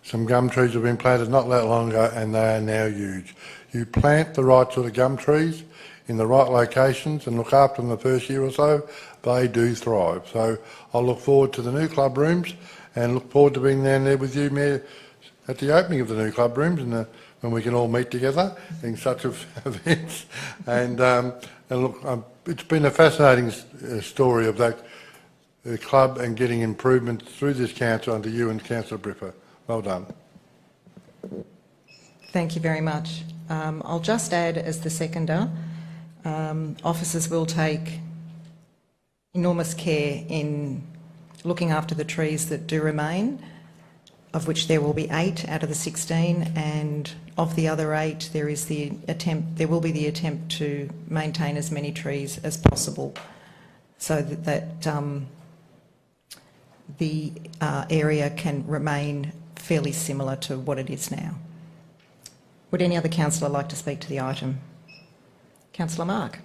some gum trees have been planted not that long ago and they are now huge. You plant the right sort of gum trees in the right locations and look after them the first year or so, they do thrive. So I look forward to the new club rooms and look forward to being down there with you, Mayor, at the opening of the new club rooms and when we can all meet together in such events. And look, it's been a fascinating story of that club and getting improvement through this council under you and Councillor Bripper. Well done. Thank you very much. I'll just add as the seconder, officers will take enormous care in looking after the trees that do remain, of which there will be 8 out of the 16, and of the other 8 there will be the attempt to maintain as many trees as possible so that the area can remain fairly similar to what it is now. Would any other councillor like to speak to the item? Councillor Mark.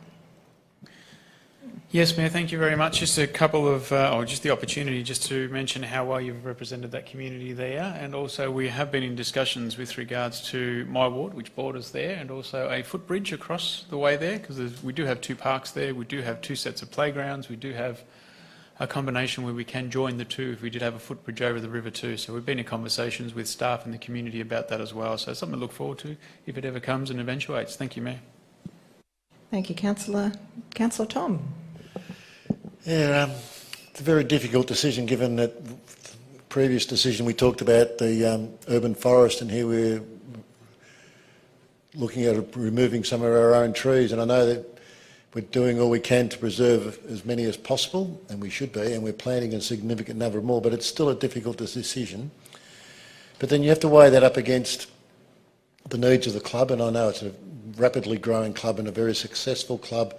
Yes, Mayor, thank you very much. Just a couple of, or just the opportunity just to mention how well you've represented that community there, and also we have been in discussions with regards to my ward, which borders there, and also a footbridge across the way there, because we do have 2 parks there, we do have 2 sets of playgrounds, we do have a combination where we can join the 2 if we did have a footbridge over the river too. So we've been in conversations with staff and the community about that as well. So something to look forward to if it ever comes and eventuates. Thank you, Mayor. Thank you, Councillor. Councillor Tom. Yeah, it's a very difficult decision given that the previous decision we talked about the urban forest, and here we're looking at removing some of our own trees, and I know that we're doing all we can to preserve as many as possible, and we should be, and we're planting a significant number more, but it's still a difficult decision. But then you have to weigh that up against the needs of the club, and I know it's a rapidly growing club and a very successful club,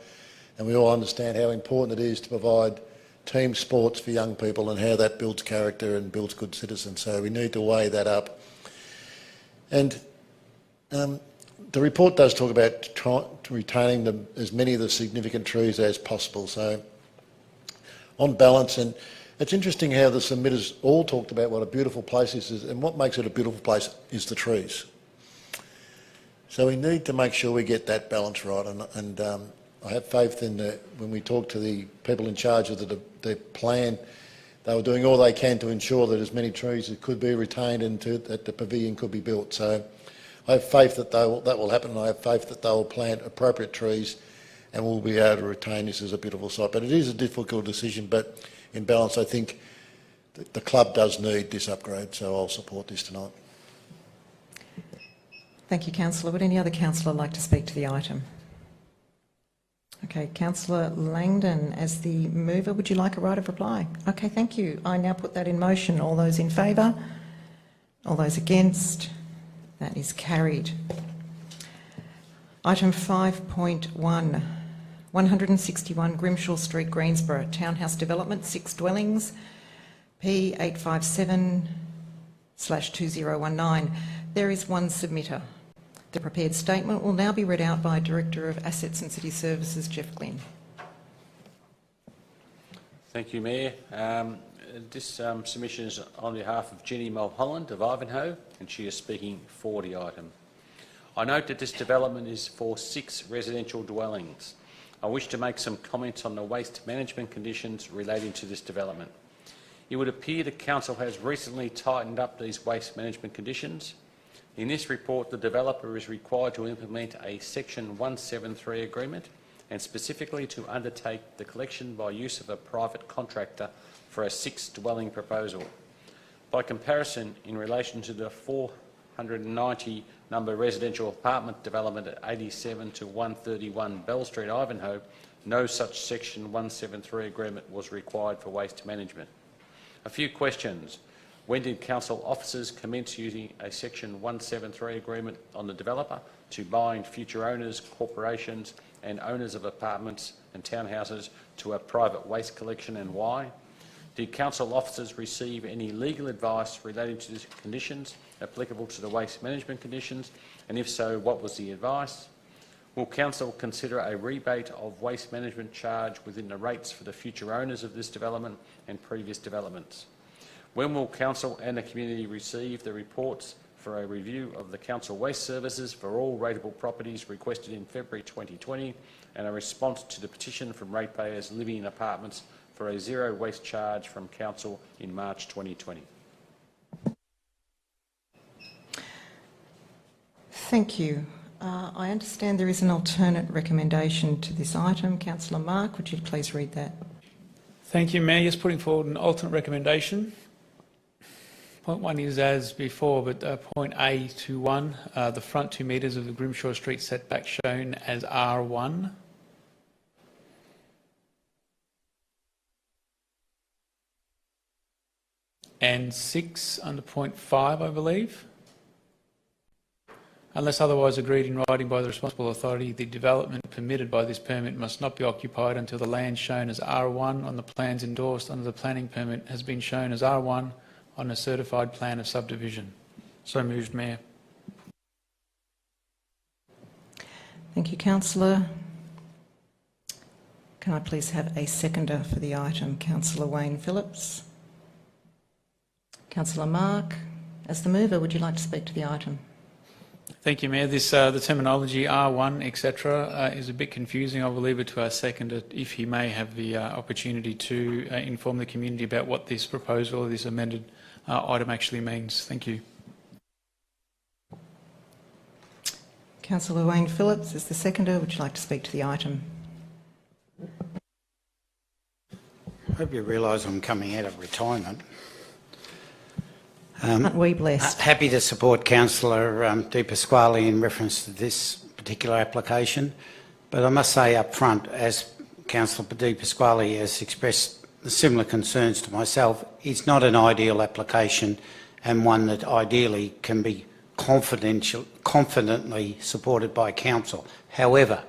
and we all understand how important it is to provide team sports for young people and how that builds character and builds good citizens. So we need to weigh that up. And the report does talk about retaining as many of the significant trees as possible. So on balance, and it's interesting how the submitters all talked about what a beautiful place this is, and what makes it a beautiful place is the trees. So we need to make sure we get that balance right, and I have faith in when we talk to the people in charge of the plan, they were doing all they can to ensure that as many trees as could be retained and that the pavilion could be built. So I have faith that that will happen, and I have faith that they will plant appropriate trees and we'll be able to retain this as a beautiful site. But it is a difficult decision, but in balance I think the club does need this upgrade, so I'll support this tonight. Thank you, Councillor. Would any other councillor like to speak to the item? Okay, Councillor Langdon, as the mover, would you like a right of reply? Okay, thank you. I now put that in motion. All those in favour? All those against? That is carried. Item 5.1, 161 Grimshaw Street, Greensborough, townhouse development, 6 dwellings, P857 2019. There is one submitter. The prepared statement will now be read out by Director of Assets and City Services, Jeff Glynn. Thank you, Mayor. This submission is on behalf of Jenny Mulholland of Ivanhoe, and she is speaking for the item. I note that this development is for 6 residential dwellings. I wish to make some comments on the waste management conditions relating to this development. It would appear the Council has recently tightened up these waste management conditions. In this report, the developer is required to implement a Section 173 agreement and specifically to undertake the collection by use of a private contractor for a 6-dwelling proposal. By comparison, in relation to the 490 number residential apartment development at 87 to 131 Bell Street, Ivanhoe, no such Section 173 agreement was required for waste management. A few questions. When did Council officers commence using a Section 173 agreement on the developer to bind future owners, corporations and owners of apartments and townhouses to a private waste collection, and why? Did Council officers receive any legal advice relating to the conditions applicable to the waste management conditions, and if so, what was the advice? Will Council consider a rebate of waste management charge within the rates for the future owners of this development and previous developments? When will Council and the community receive the reports for a review of the Council waste services for all rateable properties requested in February 2020 and a response to the petition from ratepayers living in apartments for a zero waste charge from Council in March 2020? Thank you. I understand there is an alternate recommendation to this item. Councillor Mark, would you please read that? Thank you, Mayor. Just putting forward an alternate recommendation. Point 1 is as before, but point A to 1, the front 2 metres of the Grimshaw Street setback shown as R1. And 6 under point 5, I believe. Unless otherwise agreed in writing by the responsible authority, the development permitted by this permit must not be occupied until the land shown as R1 on the plans endorsed under the planning permit has been shown as R1 on a certified plan of subdivision. So moved, Mayor. Thank you, Councillor. Can I please have a seconder for the item? Councillor Wayne Phillips. Councillor Mark, as the mover, would you like to speak to the item? Thank you, Mayor. This, the terminology R1, etc., is a bit confusing. I will leave it to our seconder if he may have the opportunity to inform the community about what this proposal or this amended item actually means. Thank you. Councillor Wayne Phillips, as the seconder, would you like to speak to the item? I hope you realise I'm coming out of retirement. Aren't we blessed? Happy to support Councillor Di Pasquale in reference to this particular application, but I must say up front, as Councillor Di Pasquale has expressed similar concerns to myself, it's not an ideal application and one that ideally can be confidently supported by Council. However,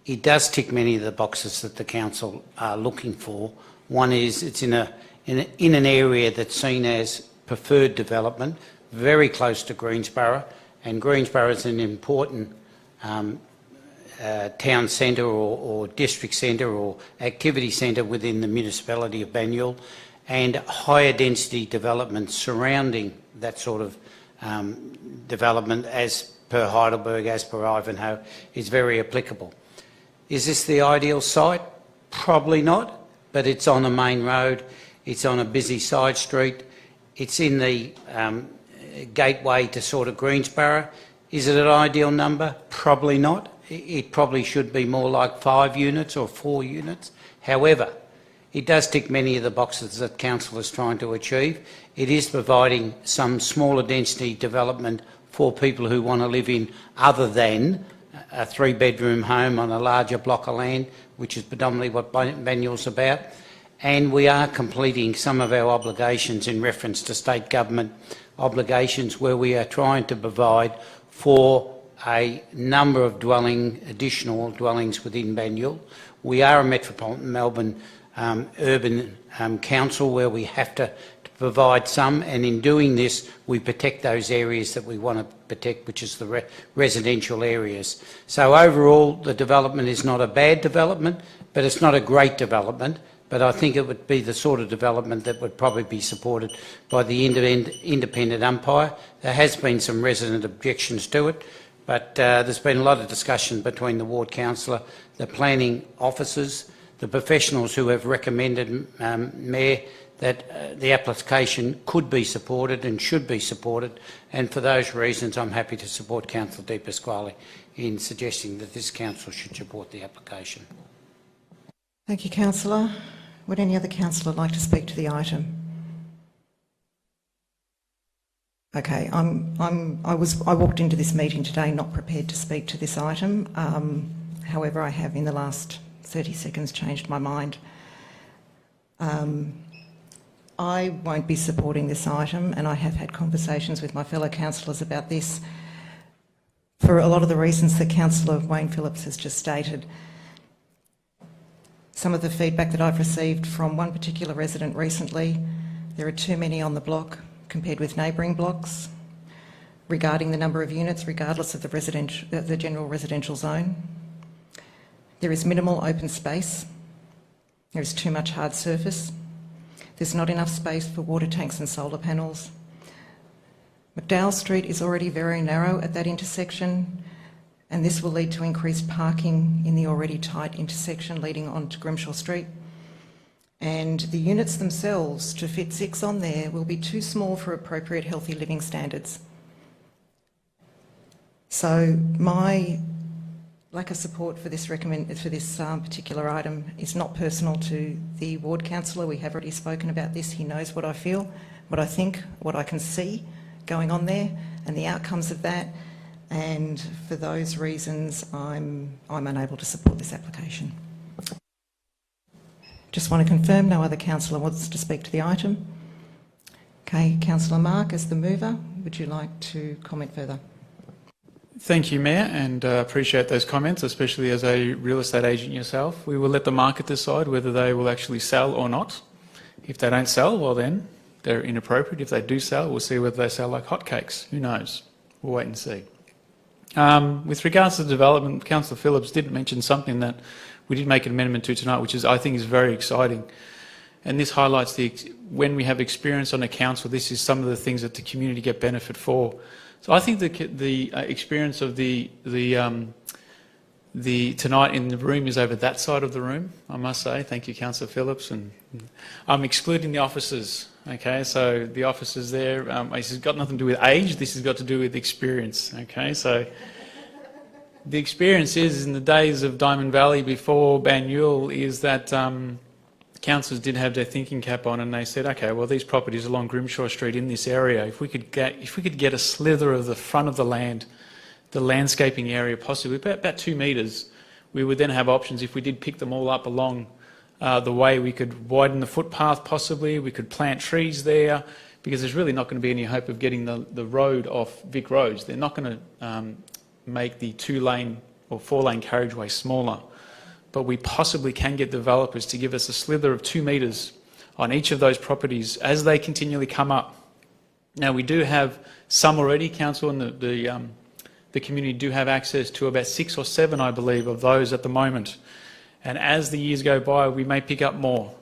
it does tick many of the boxes that the Council are looking for. One is it's in an area that's seen as preferred development, very close to Greensborough, and Greensborough is an important town centre or district centre or activity centre within the municipality of Banyule, and higher density development surrounding that sort of development as per Heidelberg, as per Ivanhoe, is very applicable. Is this the ideal site? Probably not, but it's on a main road, it's on a busy side street, it's in the gateway to sort of Greensborough. Is it an ideal number? Probably not. It probably should be more like 5 units or 4 units. However, it does tick many of the boxes that Council is trying to achieve. It is providing some smaller density development for people who want to live in other than a 3-bedroom home on a larger block of land, which is predominantly what Banyule's about. And we are completing some of our obligations in reference to state government obligations, where we are trying to provide for a number of additional dwellings within Banyule. We are a Metropolitan Melbourne urban council where we have to provide some, and in doing this, we protect those areas that we want to protect, which is the residential areas. So overall, the development is not a bad development, but it's not a great development. But I think it would be the sort of development that would probably be supported by the independent umpire. There has been some resident objections to it, but there's been a lot of discussion between the ward councillor, the planning officers, the professionals who have recommended, Mayor, that the application could be supported and should be supported, and for those reasons I'm happy to support Councillor De Pasquale in suggesting that this council should support the application. Thank you, councillor. Would any other councillor like to speak to the item? Okay, I walked into this meeting today not prepared to speak to this item. However, I have in the last 30 seconds changed my mind. I won't be supporting this item, and I have had conversations with my fellow councillors about this for a lot of the reasons that Councillor Wayne Phillips has just stated. Some of the feedback that I've received from one particular resident recently, there are too many on the block compared with neighbouring blocks regarding the number of units regardless of the general residential zone. There is minimal open space. There is too much hard surface. There's not enough space for water tanks and solar panels. McDowell Street is already very narrow at that intersection, and this will lead to increased parking in the already tight intersection leading on to Grimshaw Street. And the units themselves, to fit 6 on there, will be too small for appropriate healthy living standards. So my lack of support for this particular item is not personal to the ward councillor. We have already spoken about this. He knows what I feel, what I think, what I can see going on there, and the outcomes of that. And for those reasons, I'm unable to support this application. Just want to confirm no other councillor wants to speak to the item. Okay, Councillor Mark, as the mover, would you like to comment further? Thank you, Mayor, and appreciate those comments, especially as a real estate agent yourself. We will let the market decide whether they will actually sell or not. If they don't sell, well then, they're inappropriate. If they do sell, we'll see whether they sell like hotcakes. Who knows? We'll wait and see. With regards to the development, Councillor Phillips did mention something that we did make an amendment to tonight, which I think is very exciting. And this highlights when we have experience on a council, this is some of the things that the community get benefit for. So I think the experience of the tonight in the room is over that side of the room, I must say. Thank you, Councillor Phillips. And I'm excluding the officers. Okay, so the officers there, this has got nothing to do with age, this has got to do with experience. Okay, so the experience is in the days of Diamond Valley before Banyule is that councillors did have their thinking cap on, and they said, okay, well, these properties along Grimshaw Street in this area, if we could get a slither of the front of the land, the landscaping area, possibly about 2 metres, we would then have options. If we did pick them all up along the way, we could widen the footpath possibly, we could plant trees there, because there's really not going to be any hope of getting the road off Vic Roads. They're not going to make the 2-lane or 4-lane carriageway smaller. But we possibly can get developers to give us a slither of 2 metres on each of those properties as they continually come up. Now, we do have some already, Council, and the community do have access to about 6 or 7, I believe, of those at the moment. And as the years go by, we may pick up more.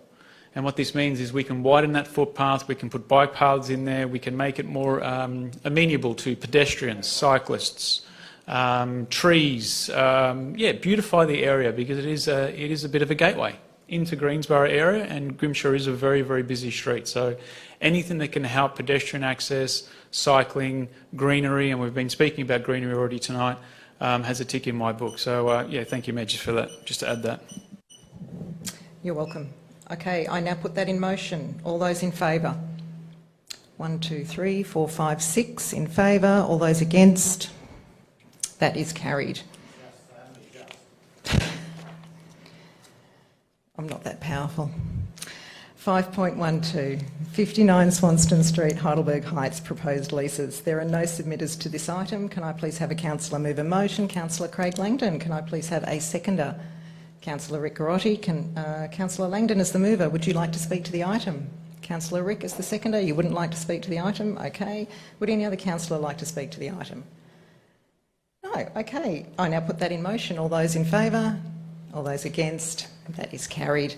And what this means is we can widen that footpath, we can put bike paths in there, we can make it more amenable to pedestrians, cyclists, trees, beautify the area, because it is a bit of a gateway into Greensborough area, and Grimshaw is a very, very busy street. So anything that can help pedestrian access, cycling, greenery, and we've been speaking about greenery already tonight, has a tick in my book. So thank you, Mayor, just for that, just to add that. You're welcome. Okay, I now put that in motion. All those in favour? 1, 2, 3, 4, 5, 6 in favour. All those against? That is carried. I'm not that powerful. 5.12, 59 Swanston Street, Heidelberg Heights, proposed leases. There are no submitters to this item. Can I please have a councillor move a motion? Councillor Craig Langdon. Can I please have a seconder? Councillor Rick Garotti. Councillor Langdon as the mover. Would you like to speak to the item? Councillor Rick as the seconder. You wouldn't like to speak to the item? Okay. Would any other councillor like to speak to the item? No. Okay. I now put that in motion. All those in favour? All those against? That is carried.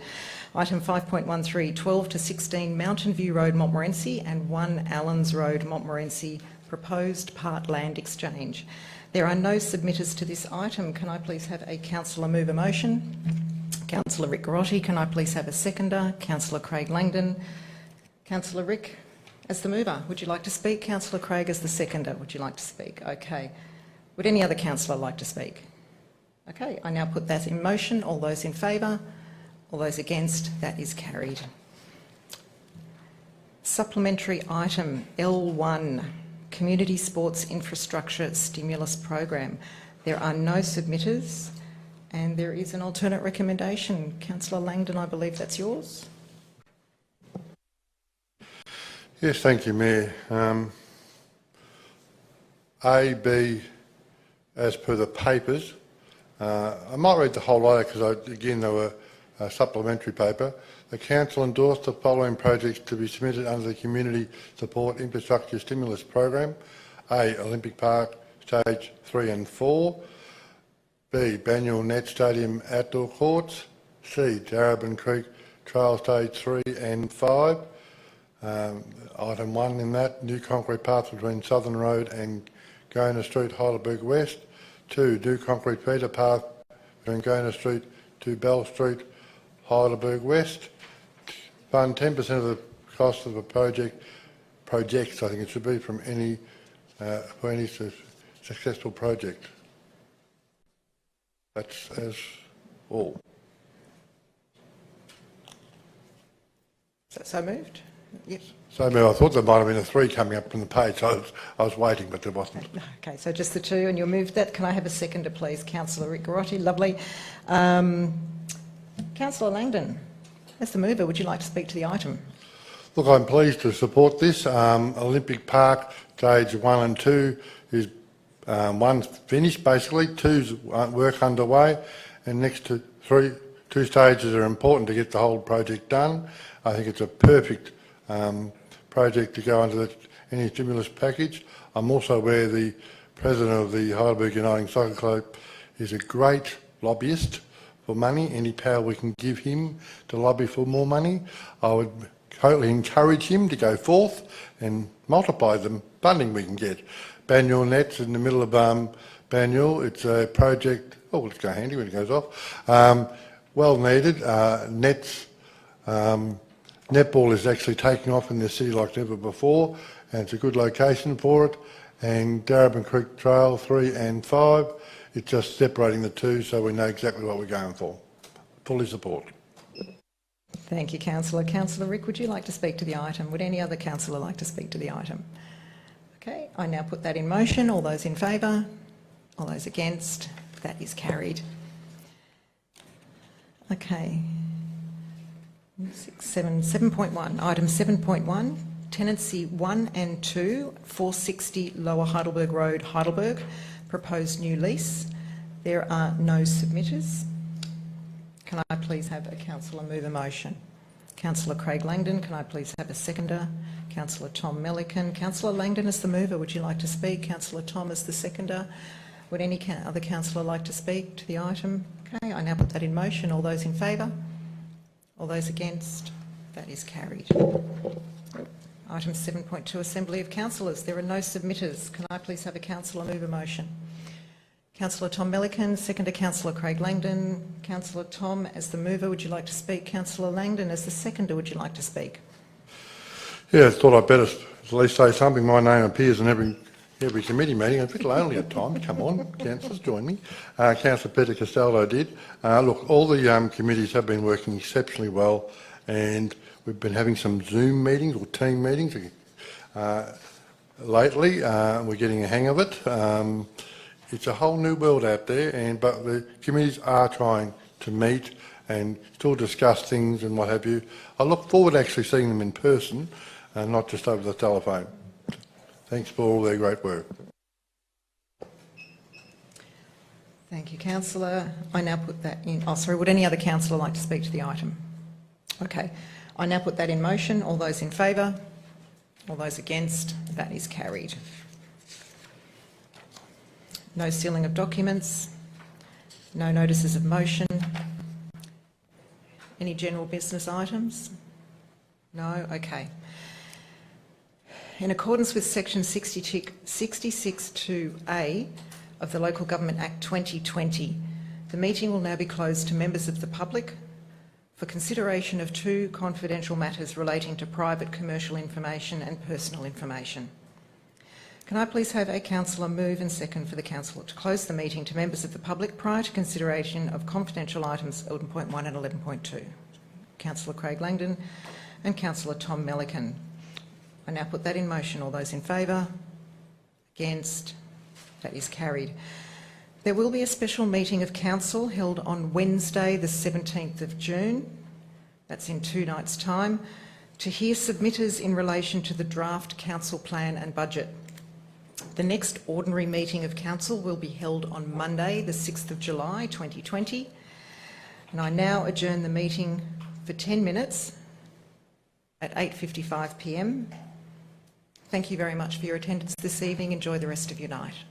Item 5.13, 12 to 16 Mountain View Road, Montmorency and 1 Allens Road, Montmorency, proposed part land exchange. There are no submitters to this item. Can I please have a councillor move a motion? Councillor Rick Garotti. Can I please have a seconder? Councillor Craig Langdon. Councillor Rick as the mover. Would you like to speak? Councillor Craig as the seconder. Would you like to speak? Okay. Would any other councillor like to speak? Okay. I now put that in motion. All those in favour? All those against? That is carried. Supplementary item L1, Community Sports Infrastructure Stimulus Program. There are no submitters and there is an alternate recommendation. Councillor Langdon, I believe that's yours. Yes, thank you, Mayor. A, B, as per the papers. I might read the whole letter because, again, they were a supplementary paper. The Council endorsed the following projects to be submitted under the Community Support Infrastructure Stimulus Program. A, Olympic Park, Stage 3 and 4. B, Banyule Net Stadium Outdoor Courts. C, Darebin Creek Trail Stage 3 and 5. Item 1 in that, new concrete path between Southern Road and Gona Street, Heidelberg West. 2, new concrete feeder path between Gona Street to Bell Street, Heidelberg West. Fund 10% of the cost of a projects, I think it should be, from any for any successful project. That's as all. So moved? Yes. So I thought there might have been a 3 coming up from the page. I was waiting, but there wasn't. Okay, so just the 2, and you'll move that. Can I have a seconder, please? Councillor Rick Garotti, lovely. Councillor Langdon, as the mover, would you like to speak to the item? Look, I'm pleased to support this. Olympic Park, stage 1 and 2 is 1's finished basically, 2's work underway, and next to 2 stages are important to get the whole project done. I think it's a perfect project to go under any stimulus package. I'm also aware the president of the Heidelberg Uniting Soccer Club is a great lobbyist for money. Any power we can give him to lobby for more money, I would totally encourage him to go forth and multiply the funding we can get. Banyule Nets in the middle of Banyule, it's a project, oh, it's go handy when it goes off. Well needed. Nets, netball is actually taking off in the city like never before, and it's a good location for it. And Darebin Creek Trail 3 and 5, it's just separating the 2 so we know exactly what we're going for. Fully support. Thank you, Councillor. Councillor Rick, would you like to speak to the item? Would any other councillor like to speak to the item? Okay, I now put that in motion. All those in favour? All those against? That is carried. Okay. 7.1. Item 7.1, Tenancy 1 and 2, 460 Lower Heidelberg Road, Heidelberg. Proposed new lease. There are no submitters. Can I please have a councillor move a motion? Councillor Craig Langdon, can I please have a seconder? Councillor Tom Milliken. Councillor Langdon as the mover, would you like to speak? Councillor Tom as the seconder. Would any other councillor like to speak to the item? Okay, I now put that in motion. All those in favour? All those against? That is carried. Item 7.2, Assembly of Councillors. There are no submitters. Can I please have a councillor move a motion? Councillor Tom Milliken, seconder Councillor Craig Langdon. Councillor Tom as the mover, would you like to speak? Councillor Langdon as the seconder, would you like to speak? Yeah, I thought I'd better at least say something. My name appears in every committee meeting. I'm a bit lonely at times. Come on, councillors, join me. Councillor Peter Castaldo did. Look, all the committees have been working exceptionally well, and we've been having some Zoom meetings or team meetings lately. We're getting a hang of it. It's a whole new world out there, but the committees are trying to meet and still discuss things and what have you. I look forward to actually seeing them in person and not just over the telephone. Thanks for all their great work. Thank you, councillor. I now put that in. Oh, sorry, would any other councillor like to speak to the item? Okay. I now put that in motion. All those in favour? All those against? That is carried. No sealing of documents. No notices of motion. Any general business items? No? Okay. In accordance with section 66(2)(a) of the Local Government Act 2020, the meeting will now be closed to members of the public for consideration of 2 confidential matters relating to private commercial information and personal information. Can I please have a councillor move and second for the council to close the meeting to members of the public prior to consideration of confidential items 11.1 and 11.2? Councillor Craig Langdon and Councillor Tom Melican. I now put that in motion. All those in favour? Against? That is carried. There will be a special meeting of council held on Wednesday the 17th of June, that's in 2 nights' time, to hear submitters in relation to the draft council plan and budget. The next ordinary meeting of council will be held on Monday the 6th of July 2020, and I now adjourn the meeting for 10 minutes at 8:55 p.m. Thank you very much for your attendance this evening. Enjoy the rest of your night.